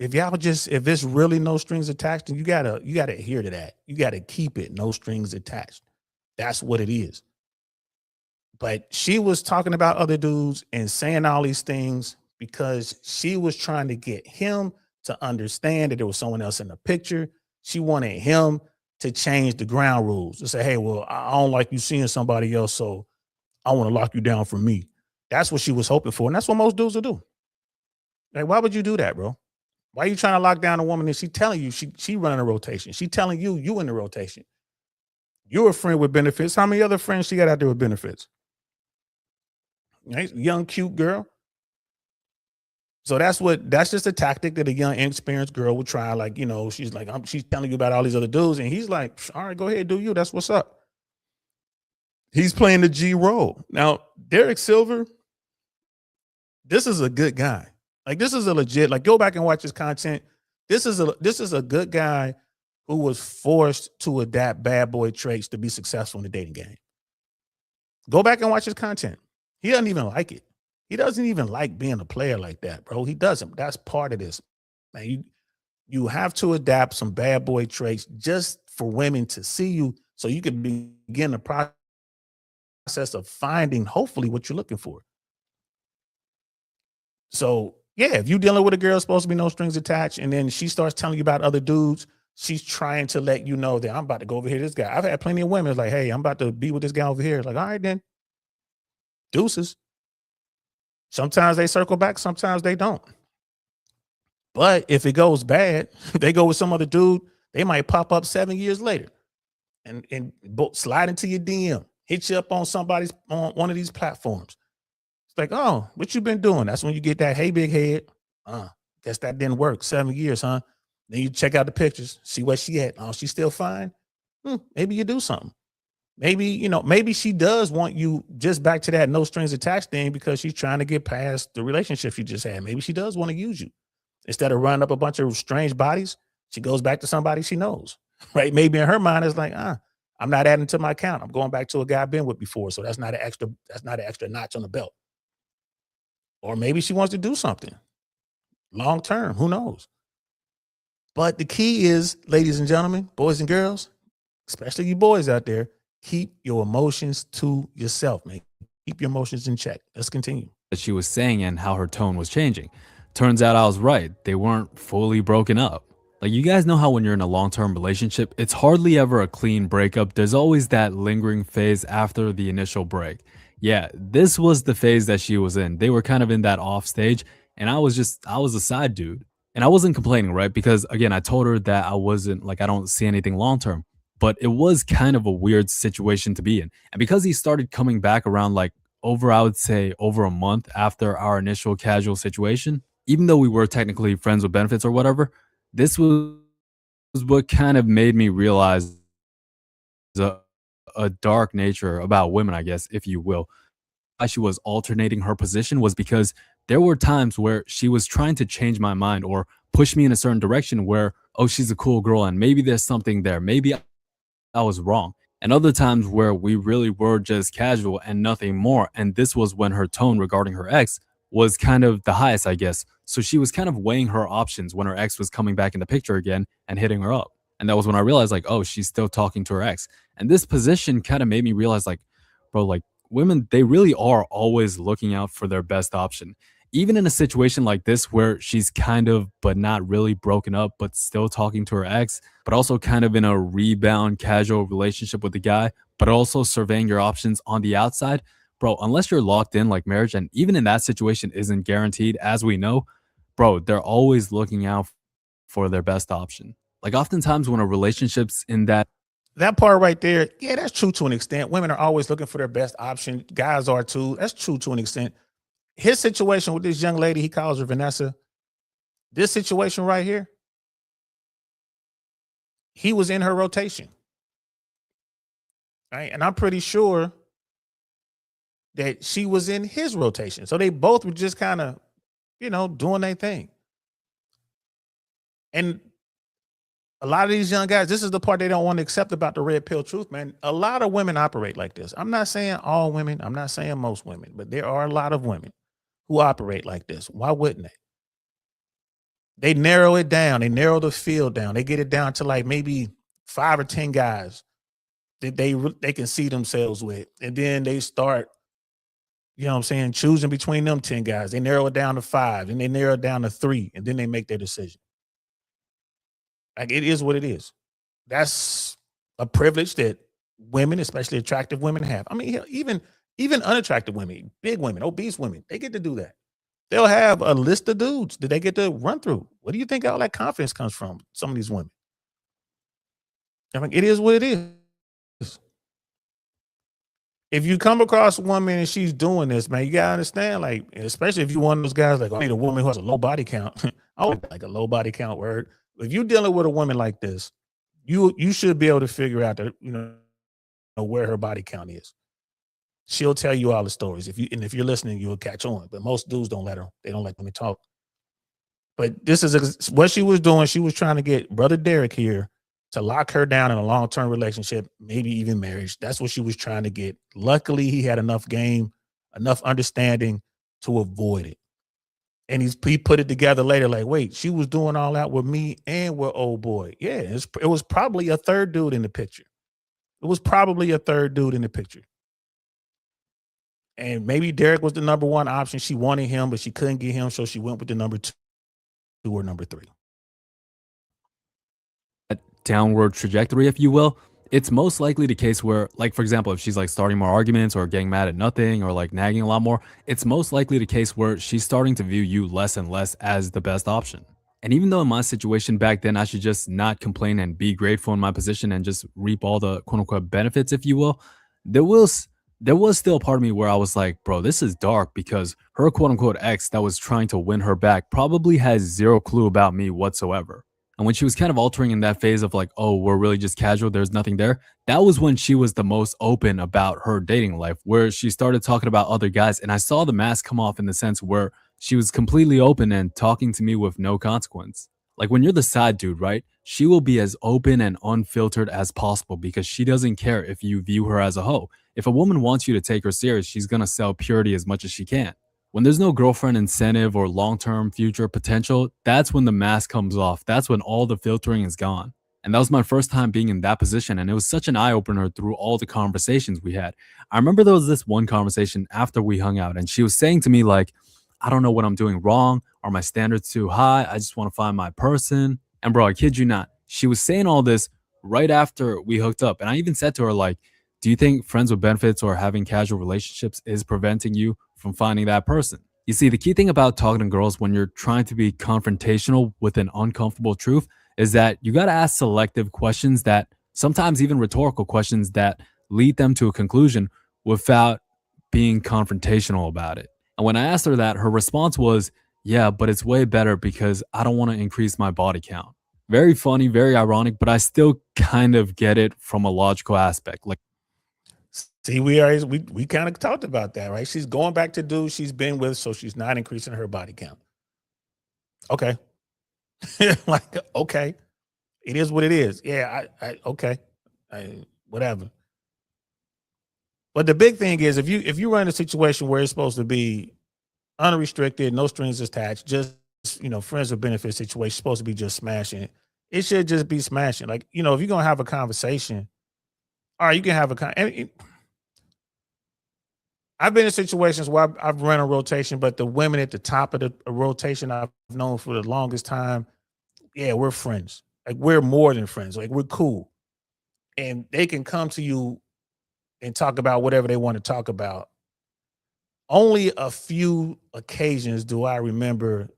if it's really no strings attached, then you gotta adhere to that. You gotta keep it no strings attached. That's what it is. But she was talking about other dudes and saying all these things because she was trying to get him to understand that there was someone else in the picture. She wanted him to change the ground rules to say, hey, well, I don't like you seeing somebody else, so I want to lock you down for me. That's what she was hoping for. And that's what most dudes will do. Like, why would you do that, bro? Why are you trying to lock down a woman and she telling you she running a rotation? She telling you in the rotation. You're a friend with benefits. How many other friends she got out there with benefits? Right? Young, cute girl. So that's just a tactic that a young, inexperienced girl would try. Like, she's like, she's telling you about all these other dudes, and he's like, all right, go ahead, do you. That's what's up. He's playing the G role. Now, Derek Silver, this is a good guy. Like, this is a legit, like, go back and watch his content. This is a good guy who was forced to adapt bad boy traits to be successful in the dating game. Go back and watch his content. He doesn't even like it. He doesn't even like being a player like that, bro. He doesn't. That's part of this. Man, you have to adapt some bad boy traits just for women to see you so you can begin the process of finding hopefully what you're looking for. So, yeah, if you're dealing with a girl supposed to be no strings attached and then she starts telling you about other dudes, she's trying to let you know that I'm about to go over here to this guy. I've had plenty of women like, hey, I'm about to be with this guy over here. It's like, all right, then. Deuces. Sometimes they circle back, sometimes they don't. But if it goes bad, they go with some other dude, they might pop up 7 years later and slide into your DM, hit you up on one of these platforms. It's like, oh, what you been doing? That's when you get that, hey, big head. Guess that didn't work. 7 years, huh? Then you check out the pictures, see where she at. Oh, she's still fine. Maybe you do something. Maybe she does want you just back to that no strings attached thing because she's trying to get past the relationship she just had. Maybe she does want to use you. Instead of running up a bunch of strange bodies, she goes back to somebody she knows, right? Maybe in her mind it's like, I'm not adding to my count. I'm going back to a guy I've been with before. So that's not an extra notch on the belt. Or maybe she wants to do something long term. Who knows? But the key is, ladies and gentlemen, boys and girls, especially you boys out there, keep your emotions to yourself, man. Keep your emotions in check. Let's continue. That she was saying and how her tone was changing. Turns out I was right. They weren't fully broken up. Like, you guys know how when you're in a long term relationship, it's hardly ever a clean breakup. There's always that lingering phase after the initial break. Yeah, this was the phase that she was in. They were kind of in that off stage, and I was a side dude. And I wasn't complaining, right? Because again, I told her that I wasn't like, I don't see anything long term. But it was kind of a weird situation to be in. And because he started coming back around like I would say, over a month after our initial casual situation, even though we were technically friends with benefits or whatever, this was what kind of made me realize a, a dark nature about women, I guess, if you will. Why she was alternating her position was because there were times where she was trying to change my mind or push me in a certain direction where, oh, she's a cool girl and maybe there's something there. Maybe I was wrong. And other times where we really were just casual and nothing more. And this was when her tone regarding her ex was kind of the highest, I guess. So she was kind of weighing her options when her ex was coming back in the picture again and hitting her up. And that was when I realized, like, oh, she's still talking to her ex. And this position kind of made me realize, like, bro, like, women, they really are always looking out for their best option. Even in a situation like this where she's kind of, but not really broken up, but still talking to her ex, but also kind of in a rebound casual relationship with the guy, but also surveying your options on the outside, bro, unless you're locked in like marriage, and even in that situation isn't guaranteed, as we know, bro, they're always looking out for their best option. Like, oftentimes when a relationship's in that that part right there, yeah, that's true to an extent. Women are always looking for their best option. Guys are too. That's true to an extent. His situation with this young lady, he calls her Vanessa. This situation right here, he was in her rotation, right? And I'm pretty sure that she was in his rotation. So they both were just kind of, doing their thing. And a lot of these young guys, this is the part they don't want to accept about the red pill truth, man. A lot of women operate like this. I'm not saying all women, I'm not saying most women, but there are a lot of women who operate like this. Why wouldn't they? They narrow it down. They narrow the field down. They get it down to like maybe 5 or 10 guys that they can see themselves with. And then they start, choosing between them 10 guys. They narrow it down to 5 and they narrow it down to 3 and then they make their decision. Like it is what it is. That's a privilege that women, especially attractive women, have. I mean, even unattractive women, big women, obese women, they get to do that. They'll have a list of dudes that they get to run through. What do you think all that confidence comes from? Some of these women. I mean, it is what it is. If you come across a woman and she's doing this, man, you gotta understand, like, especially if you're one of those guys like, I need a woman who has a low body count. I don't like a low body count word. If you're dealing with a woman like this, you should be able to figure out that, where her body count is. She'll tell you all the stories. If you're listening, you'll catch on. But most dudes don't let her. They don't let them talk. But this is what she was doing. She was trying to get brother Derek here to lock her down in a long-term relationship, maybe even marriage. That's what she was trying to get. Luckily, he had enough game, enough understanding to avoid it. And he put it together later, like, wait, she was doing all that with me and with old boy. Yeah, it was probably a third dude in the picture. It was probably a third dude in the picture. And maybe Derek was the number one option. She wanted him, but she couldn't get him, so she went with the number 2 or number 3. Downward trajectory, if you will, it's most likely the case where, like, for example, if she's like starting more arguments or getting mad at nothing or like nagging a lot more, it's most likely the case where she's starting to view you less and less as the best option. And even though in my situation back then, I should just not complain and be grateful in my position and just reap all the quote unquote benefits, if you will, there was there was still a part of me where I was like, bro, this is dark because her quote unquote ex that was trying to win her back probably has zero clue about me whatsoever. And when she was kind of altering in that phase of like, oh, we're really just casual, there's nothing there, that was when she was the most open about her dating life, where she started talking about other guys. And I saw the mask come off in the sense where she was completely open and talking to me with no consequence. Like when you're the side dude, right? She will be as open and unfiltered as possible because she doesn't care if you view her as a hoe. If a woman wants you to take her serious, she's gonna sell purity as much as she can. When there's no girlfriend incentive or long term future potential, that's when the mask comes off. That's when all the filtering is gone. And that was my first time being in that position. And it was such an eye opener through all the conversations we had. I remember there was this one conversation after we hung out, and she was saying to me, like, I don't know what I'm doing wrong. Are my standards too high? I just want to find my person. And bro, I kid you not, she was saying all this right after we hooked up. And I even said to her, like, do you think friends with benefits or having casual relationships is preventing you from finding that person? You see, the key thing about talking to girls when you're trying to be confrontational with an uncomfortable truth is that you got to ask selective questions, that sometimes even rhetorical questions that lead them to a conclusion without being confrontational about it. And when I asked her that, her response was, yeah, but it's way better because I don't want to increase my body count. Very funny, very ironic, but I still kind of get it from a logical aspect. Like, See, we kind of talked about that, right? She's going back to dudes she's been with, so she's not increasing her body count. Okay. Like, okay. It is what it is. Yeah, I okay. Whatever. But the big thing is if you run a situation where it's supposed to be unrestricted, no strings attached, just friends with benefit situation, supposed to be just smashing. It should just be smashing. Like, if you're gonna have a conversation, all right, you can have I've been in situations where I've run a rotation, but the women at the top of the rotation I've known for the longest time, yeah, we're friends. Like we're more than friends. Like we're cool. And they can come to you and talk about whatever they want to talk about. Only a few occasions do I remember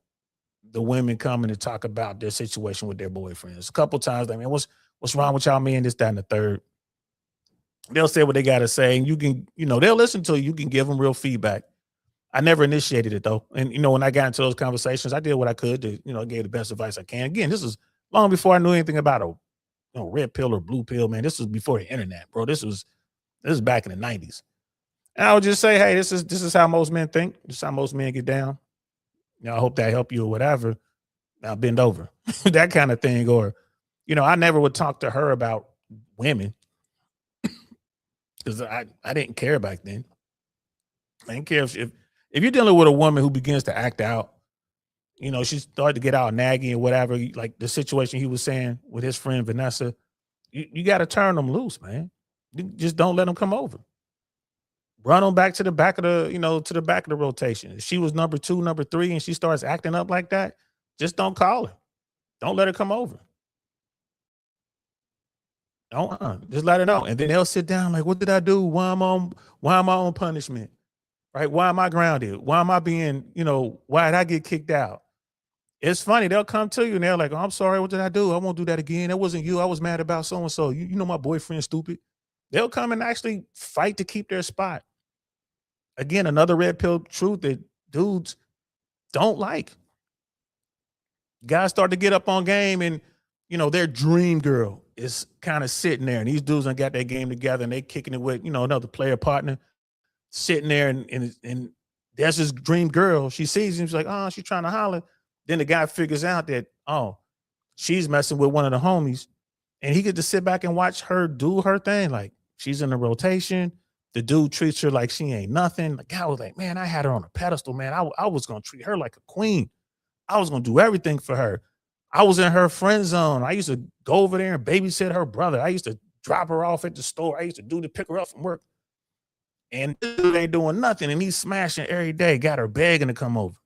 the women coming to talk about their situation with their boyfriends. A couple times, I mean, what's wrong with y'all, me and this, that, and the third. They'll say what they got to say, and you can, they'll listen to you. You can give them real feedback. I never initiated it though, and when I got into those conversations, I did what I could to, gave the best advice I can. Again, this is long before I knew anything about a red pill or blue pill, man. This was before the internet, bro. This is back in the '90s. And I would just say, hey, this is how most men think. This is how most men get down. I hope that help you or whatever. Now bend over, that kind of thing. Or, I never would talk to her about women because I didn't care back then. I didn't care if you're dealing with a woman who begins to act out, she started to get out naggy or whatever, like the situation he was saying with his friend Vanessa, you got to turn them loose, man. You just don't let them come over. Run them back to the back of the, to the back of the rotation. If she was number two, number three, and she starts acting up like that, just don't call her. Don't let her come over. Don't just let her know. And then they'll sit down like, what did I do? Why am I on punishment? Right? Why am I grounded? Why am I being, why did I get kicked out? It's funny. They'll come to you and they're like, oh, I'm sorry. What did I do? I won't do that again. That wasn't you. I was mad about so and so. You know my boyfriend's stupid. They'll come and actually fight to keep their spot. Again, another red pill truth that dudes don't like. Guys start to get up on game and, their dream girl is kind of sitting there and these dudes done got their game together and they kicking it with, another player partner sitting there and there's this dream girl. She sees him. She's like, oh, she's trying to holler. Then the guy figures out that, oh, she's messing with one of the homies. And he could just sit back and watch her do her thing. Like she's in the rotation. The dude treats her like she ain't nothing. The guy was like, man, I had her on a pedestal, man. I was going to treat her like a queen. I was going to do everything for her. I was in her friend zone. I used to go over there and babysit her brother. I used to drop her off at the store. I used to do to pick her up from work. And this dude ain't doing nothing. And he's smashing every day. Got her begging to come over.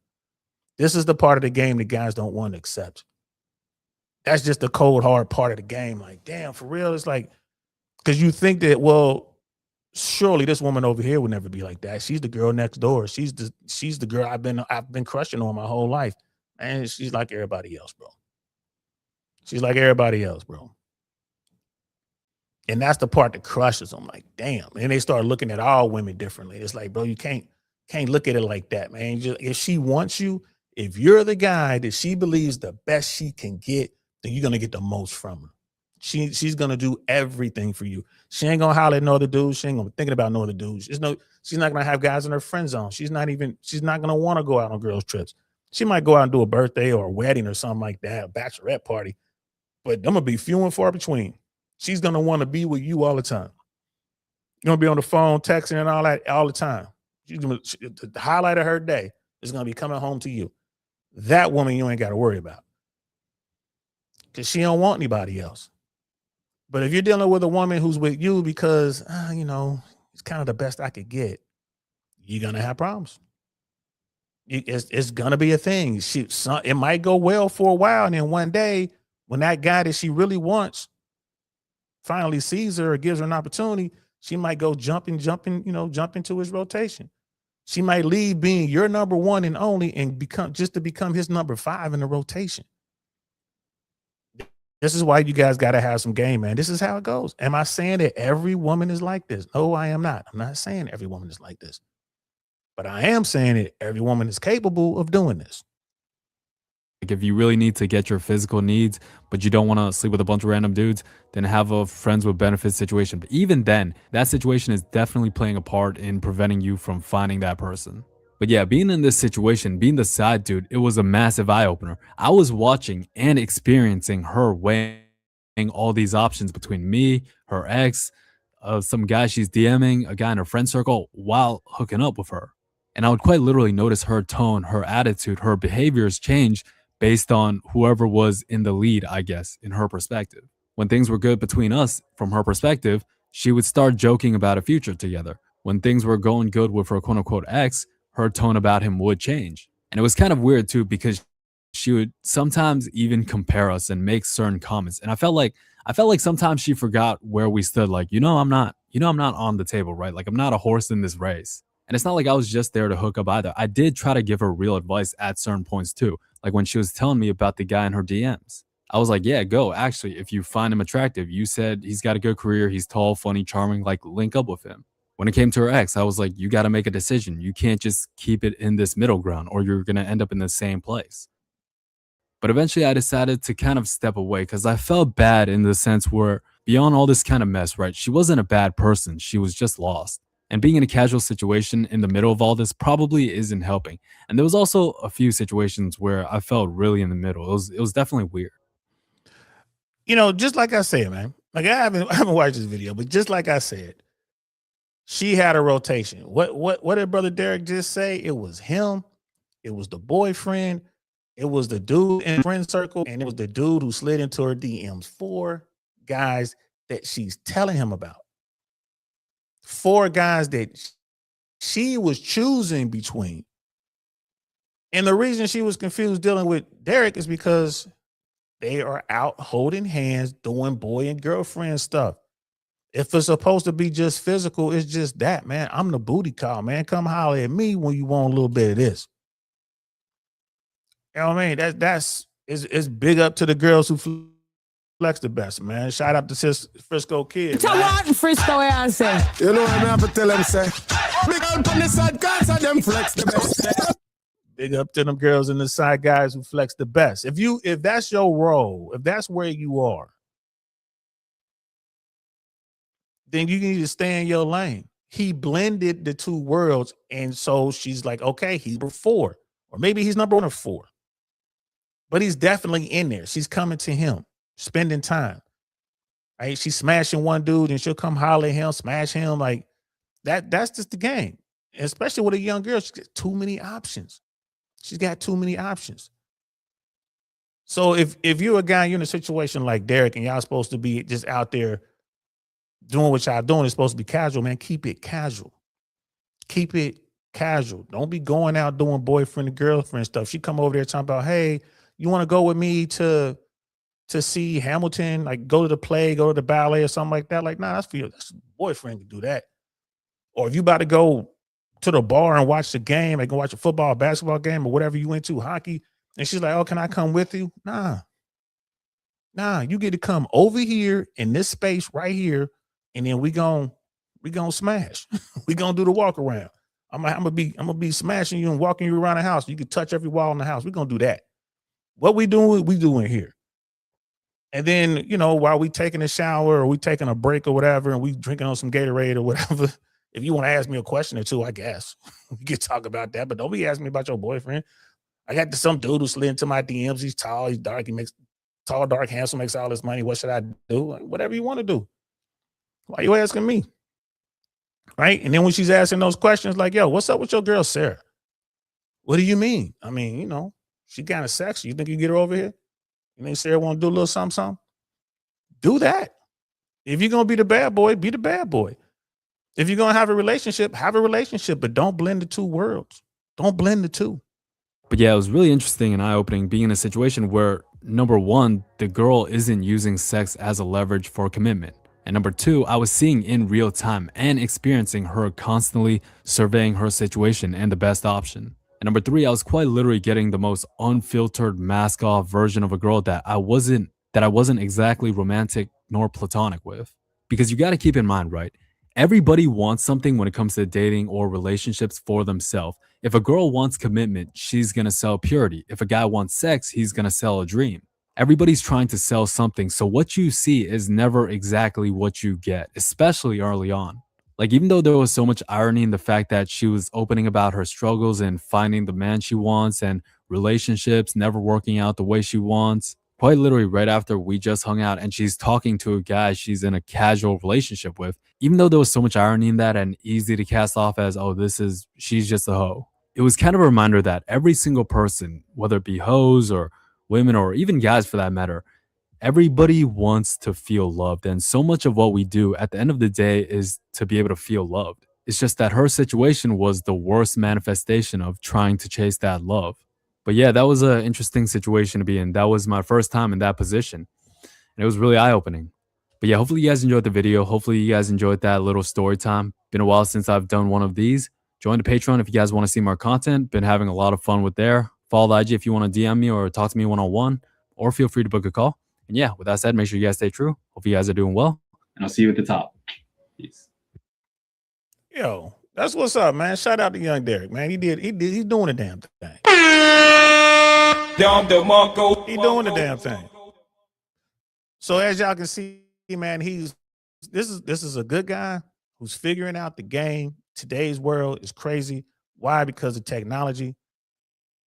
This is the part of the game that guys don't want to accept. That's just the cold, hard part of the game. Like, damn, for real. It's like, because you think that, well, surely this woman over here would never be like that. She's the girl next door. She's the girl I've been crushing on my whole life. And she's like everybody else, bro. She's like everybody else, bro. And that's the part that crushes them. Like, damn. And they start looking at all women differently. It's like, bro, you can't look at it like that, man. Just, if she wants you, if you're the guy that she believes the best she can get, then you're gonna get the most from her. She's gonna do everything for you. She ain't gonna holler at no other dudes. She ain't gonna be thinking about no other dudes. She's not gonna have guys in her friend zone. She's not gonna want to go out on girls' trips. She might go out and do a birthday or a wedding or something like that, a bachelorette party, but I'm gonna be few and far between. She's gonna want to be with you all the time. You're gonna be on the phone, texting and all that all the time. The highlight of her day is gonna be coming home to you. That woman you ain't got to worry about because she don't want anybody else. But if you're dealing with a woman who's with you because it's kind of the best I could get, you're gonna have problems. It's gonna be a thing. It might go well for a while, and then one day when that guy that she really wants finally sees her or gives her an opportunity, she might go jump into his rotation. She might leave being your number one and only and become his number 5 in the rotation. This is why you guys got to have some game, man. This is how it goes. Am I saying that every woman is like this? No, I am not. I'm not saying every woman is like this. But I am saying that every woman is capable of doing this. Like if you really need to get your physical needs, but you don't want to sleep with a bunch of random dudes, then have a friends with benefits situation. But even then, that situation is definitely playing a part in preventing you from finding that person. But yeah, being in this situation, being the side dude, it was a massive eye opener. I was watching and experiencing her weighing all these options between me, her ex, some guy she's DMing, a guy in her friend circle while hooking up with her. And I would quite literally notice her tone, her attitude, her behaviors change based on whoever was in the lead, I guess, in her perspective. When things were good between us, from her perspective, she would start joking about a future together. When things were going good with her quote unquote ex, her tone about him would change. And it was kind of weird too, because she would sometimes even compare us and make certain comments. And I felt like sometimes she forgot where we stood. Like, I'm not on the table, right? Like I'm not a horse in this race. And it's not like I was just there to hook up either. I did try to give her real advice at certain points too. Like when she was telling me about the guy in her DMs. I was like, yeah, go. Actually, if you find him attractive, you said he's got a good career, he's tall, funny, charming, like link up with him. When it came to her ex, I was like, you got to make a decision. You can't just keep it in this middle ground or you're going to end up in the same place. But eventually I decided to kind of step away because I felt bad in the sense where beyond all this kind of mess, right? She wasn't a bad person. She was just lost. And being in a casual situation in the middle of all this probably isn't helping. And there was also a few situations where I felt really in the middle. It was definitely weird. Just like I said, man. Like I haven't watched this video, but just like I said, she had a rotation. What did Brother Derek just say? It was him, it was the boyfriend, it was the dude in the friend circle, and it was the dude who slid into her DMs. Four guys that she's telling him about. Four guys that she was choosing between. And the reason she was confused dealing with Derek is because they are out holding hands, doing boy and girlfriend stuff. If it's supposed to be just physical, it's just that, man. I'm the booty call, man. Come holler at me when you want a little bit of this. You know what I mean? It's big up to the girls who flex the best, man. Shout out to Sis Frisco Kid. Tell Martin Frisco where I say. You know what I have to tell them, say. Big up on the side guys and them flex the best. Big up to them girls and the side guys who flex the best. If that's your role, if that's where you are, then you need to stay in your lane. He blended the two worlds, and so she's like, okay, he's number 4, or maybe he's number 1 or 4, but he's definitely in there. She's coming to him, spending time. Right? She's smashing one dude, and she'll come holler at him, smash him like that. That's just the game, especially with a young girl. She's got too many options. She's got too many options. So if you're a guy, you're in a situation like Derek, and y'all supposed to be just out there doing what y'all doing, it's supposed to be casual, man. Keep it casual. Keep it casual. Don't be going out doing boyfriend and girlfriend stuff. She come over there talking about, hey, you want to go with me to see Hamilton, like go to the play, go to the ballet or something like that? Like, nah, that's for you. That's boyfriend can do that. Or if you about to go to the bar and watch the game, like go watch a football, basketball game, or whatever you into, hockey, and she's like, oh, can I come with you? Nah, you get to come over here in this space right here, and then we gonna smash. We gonna do the walk around. I'm gonna be smashing you and walking you around the house. You can touch every wall in the house. We're gonna do that. What we doing here. And then, while we taking a shower or we taking a break or whatever, and we drinking on some Gatorade or whatever, if you want to ask me a question or two, I guess we can talk about that. But don't be asking me about your boyfriend. I got some dude who slid into my DMs. He's tall, he's dark, he makes tall, dark, handsome, makes all this money. What should I do? Like, whatever you want to do. Why are you asking me? Right? And then when she's asking those questions, like, yo, what's up with your girl, Sarah? What do you mean? I mean, she kind of sexy. You think you get her over here? You think Sarah want to do a little something, something? Do that. If you're going to be the bad boy, be the bad boy. If you're going to have a relationship, but don't blend the two worlds. Don't blend the two. But yeah, it was really interesting and eye-opening being in a situation where, number one, the girl isn't using sex as a leverage for commitment. And number two, I was seeing in real time and experiencing her constantly surveying her situation and the best option. And number three, I was quite literally getting the most unfiltered, mask-off version of a girl that I wasn't exactly romantic nor platonic with. Because you got to keep in mind, right? Everybody wants something when it comes to dating or relationships for themselves. If a girl wants commitment, she's going to sell purity. If a guy wants sex, he's going to sell a dream. Everybody's trying to sell something, so what you see is never exactly what you get, especially early on. Like, even though there was so much irony in the fact that she was opening about her struggles and finding the man she wants and relationships never working out the way she wants, quite literally right after we just hung out and she's talking to a guy she's in a casual relationship with, even though there was so much irony in that and easy to cast off as, oh, she's just a hoe. It was kind of a reminder that every single person, whether it be hoes or women or even guys for that matter, everybody wants to feel loved. And so much of what we do at the end of the day is to be able to feel loved. It's just that her situation was the worst manifestation of trying to chase that love. But yeah, that was an interesting situation to be in. That was my first time in that position. And it was really eye-opening. But yeah, hopefully you guys enjoyed the video. Hopefully you guys enjoyed that little story time. Been a while since I've done one of these. Join the Patreon if you guys want to see more content. Been having a lot of fun with there. Follow the IG if you want to DM me or talk to me one-on-one. or feel free to book a call. And yeah, with that said, make sure you guys stay true. Hope you guys are doing well. And I'll see you at the top. Peace. Yo, that's what's up, man. Shout out to young Derek, man. He's doing the damn thing. He doing the damn thing. So as y'all can see, man, this is a good guy who's figuring out the game. Today's world is crazy. Why? Because of technology.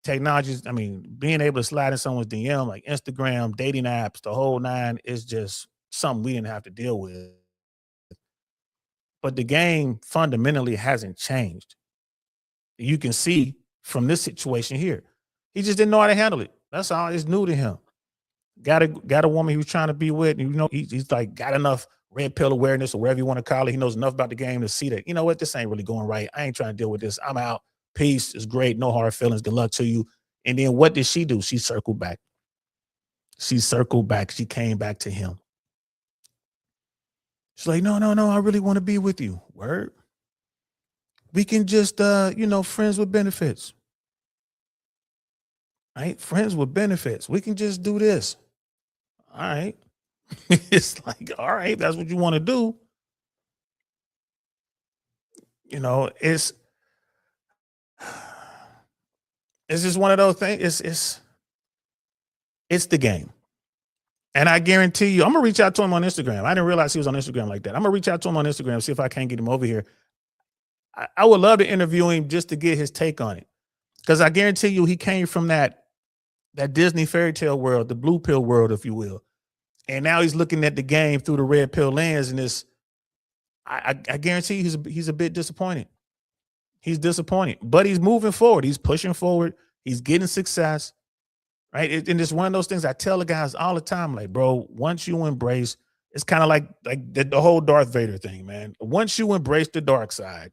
Technologies, I mean, being able to slide in someone's DM, like Instagram, dating apps, the whole nine, is just something we didn't have to deal with. But the game fundamentally hasn't changed. You can see from this situation here. He just didn't know how to handle it. That's all. It's new to him. Got a woman he was trying to be with, and he's like got enough red pill awareness or whatever you want to call it. He knows enough about the game to see that, you know what, this ain't really going right. I ain't trying to deal with this. I'm out. Peace. It's great. No hard feelings. Good luck to you. And then what did she do? She circled back. She came back to him. She's like, no, I really want to be with you. Word. We can just, friends with benefits. Right? Friends with benefits. We can just do this. All right. It's like, all right, that's what you want to do. It's just one of those things. It's the game. And I guarantee you, I'm going to reach out to him on Instagram. I didn't realize he was on Instagram like that. I'm going to reach out to him on Instagram, see if I can't get him over here. I would love to interview him just to get his take on it. Because I guarantee you, he came from that Disney fairy tale world, the blue pill world, if you will. And now he's looking at the game through the red pill lens, and I guarantee he's a bit disappointed. He's disappointed, but he's moving forward. He's pushing forward. He's getting success, right? And it's one of those things I tell the guys all the time, like, bro, once you embrace, it's kind of like the whole Darth Vader thing, man. Once you embrace the dark side,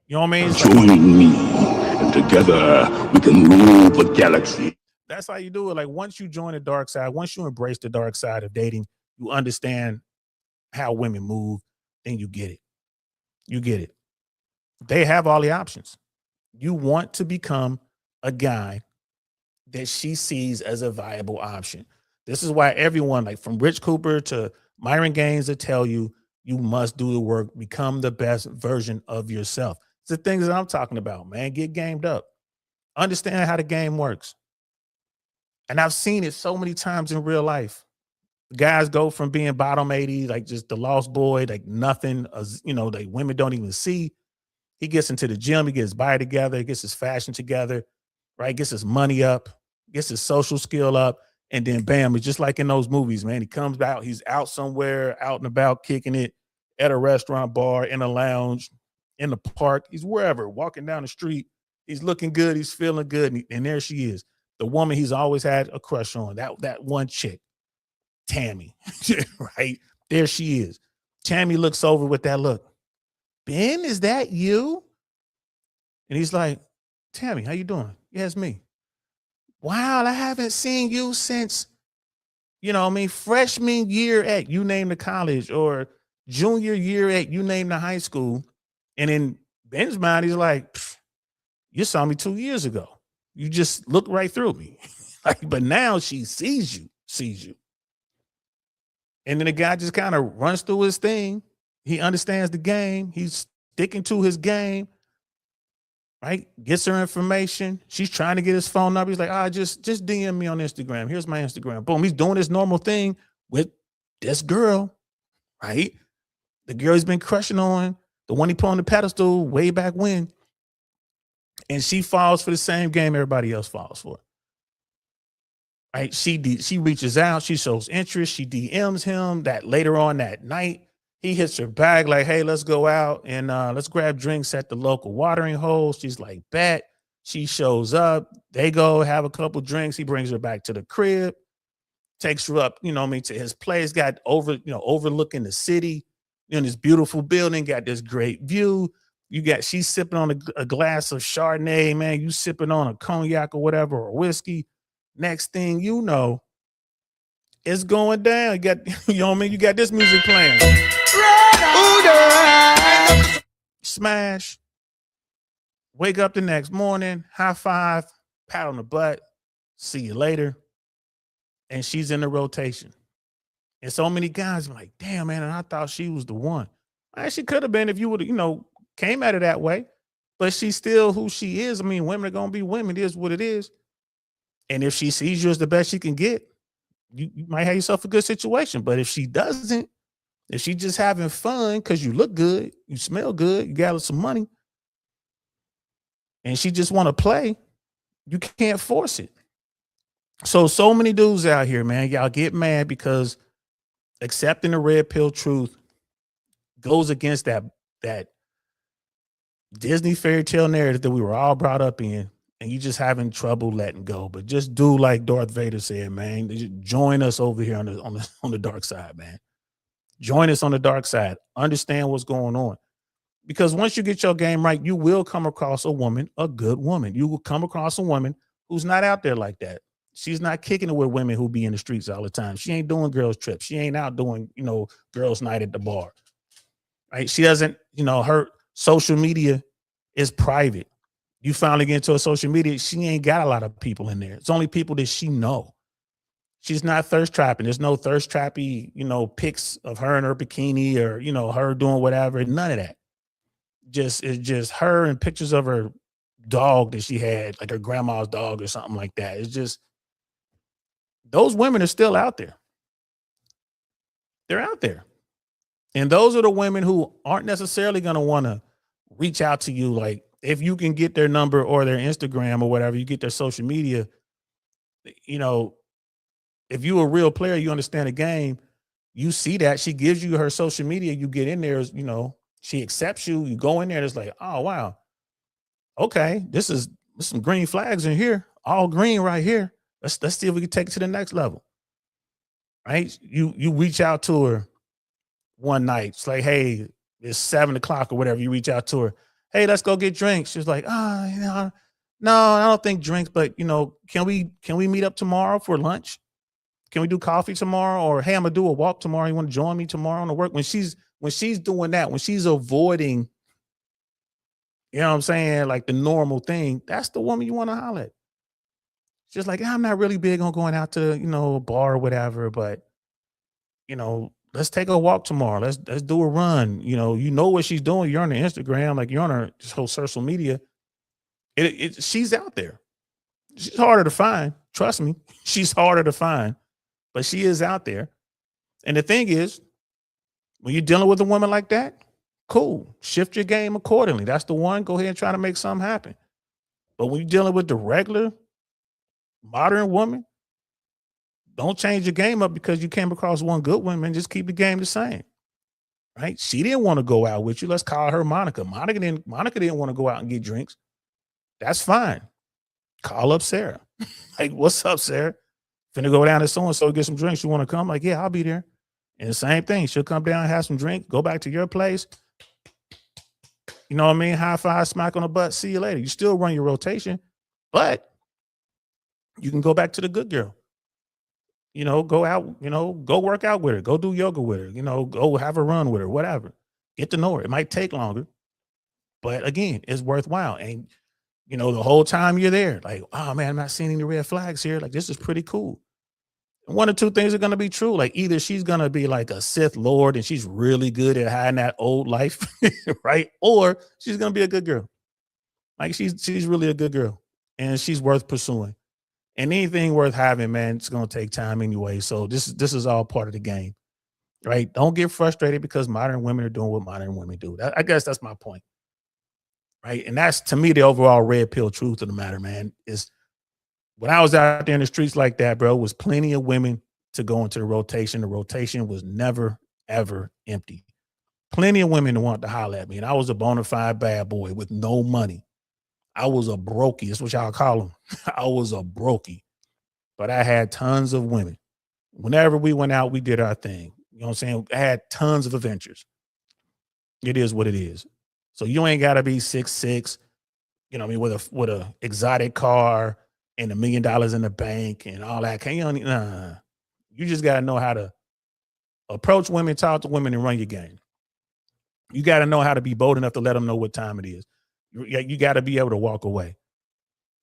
you know what I mean? Join me, and together we can rule the galaxy. That's how you do it. Like, once you join the dark side, once you embrace the dark side of dating, you understand how women move, then you get it. You get it. They have all the options. You want to become a guy that she sees as a viable option. This is why everyone, like from Rich Cooper to Myron Gaines, will tell you, you must do the work, become the best version of yourself. It's the things that I'm talking about, man. Get gamed up. Understand how the game works. And I've seen it so many times in real life. Guys go from being bottom 80, like just the lost boy, like nothing, like women don't even see. He gets into the gym, he gets his body together, he gets his fashion together, right? Gets his money up, gets his social skill up, and then bam, it's just like in those movies, man. He comes out, he's out somewhere, out and about, kicking it at a restaurant, bar, in a lounge, in the park. He's wherever, walking down the street. He's looking good, he's feeling good, and there she is. The woman he's always had a crush on, that one chick, Tammy, right? There she is. Tammy looks over with that look. Ben, is that you? And he's like, Tammy, how you doing? Yeah, it's me. Wow, I haven't seen you since, freshman year at you name the college, or junior year at you name the high school. And in Ben's mind, he's like, you saw me 2 years ago. You just looked right through me. But now she sees you. And then the guy just kind of runs through his thing. He understands the game. He's sticking to his game, right? Gets her information. She's trying to get his phone number. He's like, just DM me on Instagram. Here's my Instagram. Boom. He's doing this normal thing with this girl, right? The girl he's been crushing on, the one he put on the pedestal way back when. And she falls for the same game everybody else falls for. Right? She reaches out. She shows interest. She DMs him. That later on that night, he hits her back like, hey, let's go out and let's grab drinks at the local watering hole. She's like, bet. She shows up. They go have a couple drinks. He brings her back to the crib, takes her up, to his place. Got overlooking the city in this beautiful building. Got this great view. She's sipping on a glass of Chardonnay, man. You sipping on a cognac or whatever, or whiskey. Next thing you know, it's going down. You got, you got this music playing. Smash. Wake up the next morning, high five, pat on the butt. See you later. and she's in the rotation. And so many guys are like, damn, man, and I thought she was the one. She could have been if you would have, came at it that way. But she's still who she is. I mean, women are going to be women. It is what it is. And if she sees you as the best she can get, you might have yourself a good situation. But if she doesn't, if she's just having fun because you look good, you smell good, you got some money, and she just want to play, you can't force it. So many dudes out here, man, y'all get mad because accepting the red pill truth goes against that Disney fairy tale narrative that we were all brought up in, and you just having trouble letting go. But just do like Darth Vader said, man. Just join us over here on the dark side, man. Join us on the dark side. Understand what's going on. Because once you get your game right, you will come across a woman, a good woman. You will come across a woman who's not out there like that. She's not kicking it with women who be in the streets all the time. She ain't doing girls trips. She ain't out doing, girls night at the bar. Right? She doesn't, her social media is private. You finally get into her social media, she ain't got a lot of people in there. It's only people that she know. She's not thirst trapping. There's no thirst trappy, pics of her in her bikini or, her doing whatever. None of that. It's just her and pictures of her dog that she had, like her grandma's dog or something like that. It's just, those women are still out there. They're out there. And those are the women who aren't necessarily going to want to reach out to you. Like, if you can get their number or their Instagram or whatever, you get their social media, if you're a real player, you understand the game, you see that she gives you her social media, you get in there, she accepts you, you go in there, and it's like, oh, wow. Okay, there's some green flags in here, all green right here. Let's see if we can take it to the next level. Right? You reach out to her one night. It's like, hey, it's 7:00 or whatever. You reach out to her. Hey, let's go get drinks. She's like, no, I don't think drinks, but can we meet up tomorrow for lunch? Can we do coffee tomorrow? Or hey, I'm gonna do a walk tomorrow. You want to join me tomorrow on the work? When she's doing that, when she's avoiding, you know what I'm saying, like the normal thing, that's the woman you want to holler at. She's like, I'm not really big on going out to, a bar or whatever, but let's take a walk tomorrow. Let's do a run. You know what she's doing. You're on the Instagram, like you're on her whole social media. She's out there. She's harder to find. Trust me, she's harder to find, but she is out there. And the thing is, when you're dealing with a woman like that, cool. Shift your game accordingly. That's the one. Go ahead and try to make something happen. But when you're dealing with the regular modern woman, don't change your game up because you came across one good woman. Just keep the game the same. Right? She didn't want to go out with you. Let's call her Monica. Monica didn't want to go out and get drinks. That's fine. Call up Sarah. Like, what's up, Sarah? Finna go down to so-and-so, get some drinks. You want to come? Like, yeah, I'll be there. And the same thing. She'll come down, have some drink, go back to your place. You know what I mean? High five, smack on the butt. See you later. You still run your rotation, but you can go back to the good girl. Go out, go work out with her, go do yoga with her, go have a run with her, whatever. Get to know her. It might take longer, but again, it's worthwhile. And, the whole time you're there, like, oh man, I'm not seeing any red flags here. Like, this is pretty cool. And one or two things are going to be true. Like, either she's going to be like a Sith Lord and she's really good at hiding that old life, right? Or she's going to be a good girl. Like, she's really a good girl and she's worth pursuing. And anything worth having, man, it's going to take time anyway. So this is all part of the game, right? Don't get frustrated because modern women are doing what modern women do. I guess that's my point, right? And that's, to me, the overall red pill truth of the matter, man, is when I was out there in the streets like that, bro, was plenty of women to go into the rotation. The rotation was never, ever empty. Plenty of women to want to holler at me. And I was a bona fide bad boy with no money. I was a brokey. That's what y'all call them. I was a brokey. But I had tons of women. Whenever we went out, we did our thing. You know what I'm saying? I had tons of adventures. It is what it is. So you ain't got to be 6'6", with a exotic car and $1 million in the bank and all that. You just got to know how to approach women, talk to women, and run your game. You got to know how to be bold enough to let them know what time it is. You got to be able to walk away.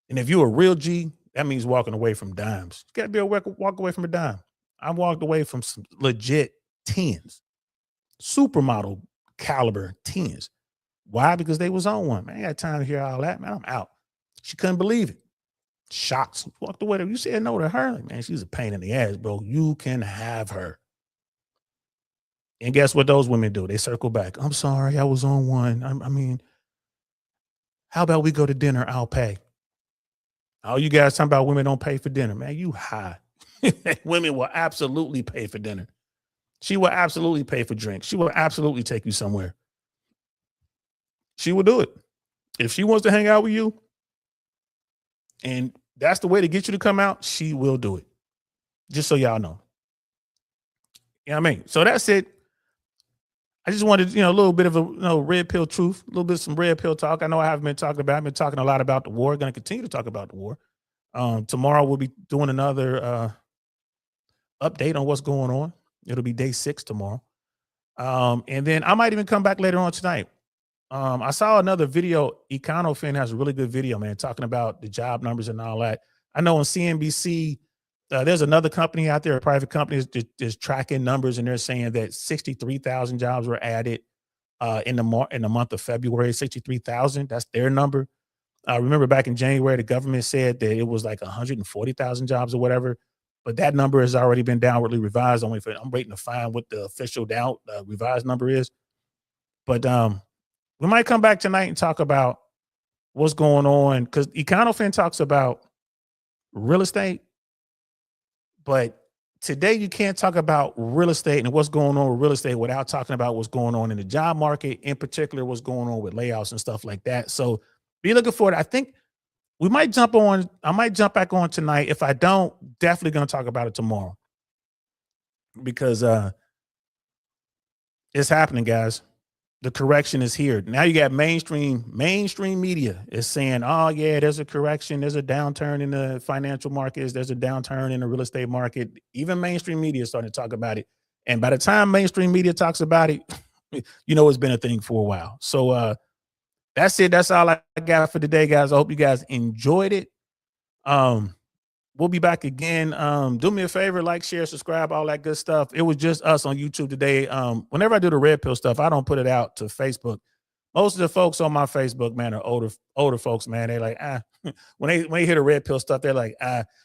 And if you're a real G, That means walking away from dimes. You got to be able to walk away from a dime. I walked away from some legit tens, supermodel caliber tens. Why? Because they was on one. Man, I got time to hear all that. Man, I'm out. She couldn't believe it. Shocked. Walked away. You said no to her. Like, man, she's a pain in the ass, bro. You can have her. And guess what those women do? They circle back. I'm sorry, I was on one. I mean, how about we go to dinner? I'll pay. All you guys talking about women don't pay for dinner. Man, you high. Women will absolutely pay for dinner. She will absolutely pay for drinks. She will absolutely take you somewhere. She will do it. If she wants to hang out with you and that's the way to get you to come out, she will do it. Just so y'all know. You know what I mean? So that's it. I just wanted, a little bit of a red pill truth, a little bit of some red pill talk. I know I haven't been talking about. I've been talking a lot about the war. Going to continue to talk about the war. Tomorrow we'll be doing another update on what's going on. It'll be day 6 tomorrow. And then I might even come back later on tonight. I saw another video. EconoFin has a really good video, man, talking about the job numbers and all that. I know on CNBC, there's another company out there, a private company is tracking numbers, and they're saying that 63,000 jobs were added in the month of February. 63,000. That's their number. Remember back in January, the government said that it was like 140,000 jobs or whatever, but that number has already been downwardly revised. I'm waiting to find what the official revised number is. But we might come back tonight and talk about what's going on, because EconoFin talks about real estate. But today you can't talk about real estate and what's going on with real estate without talking about what's going on in the job market, in particular, what's going on with layoffs and stuff like that. So be looking forward. I think I might jump back on tonight. If I don't, definitely going to talk about it tomorrow, because it's happening, guys. The correction is here. Now you got mainstream media is saying, oh yeah, there's a correction. There's a downturn in the financial markets. There's a downturn in the real estate market. Even mainstream media is starting to talk about it. And by the time mainstream media talks about it, it's been a thing for a while. So that's it. That's all I got for today, guys. I hope you guys enjoyed it. We'll be back again. Do me a favor, like, share, subscribe, all that good stuff. It was just us on YouTube today. Whenever I do the red pill stuff, I don't put it out to Facebook. Most of the folks on my Facebook, man, are older folks, man. They're like, when they hear the red pill stuff, they're like,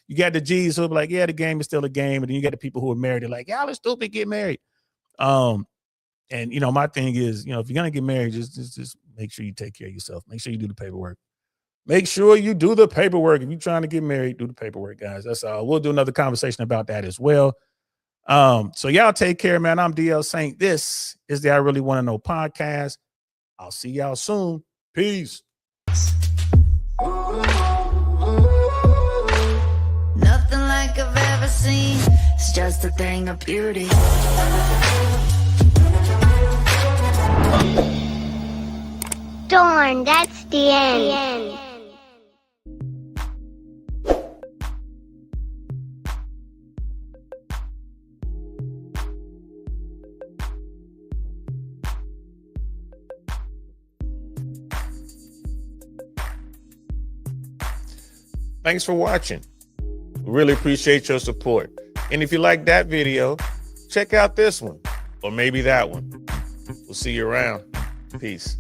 you got the G's who be like, yeah, the game is still a game. And then you got the people who are married. They're like, y'all are stupid, get married. And my thing is, if you're gonna get married, just make sure you take care of yourself. Make sure you do the paperwork. Make sure you do the paperwork. If you're trying to get married, do the paperwork, guys. That's all. We'll do another conversation about that as well. So y'all take care, man. I'm DL Saint. This is the I Really Want to Know podcast. I'll see y'all soon. Peace. Nothing like I've ever seen. It's just a thing of beauty. Darn, that's the end. Thanks for watching. We really appreciate your support. And if you like that video, check out this one or maybe that one. We'll see you around. Peace.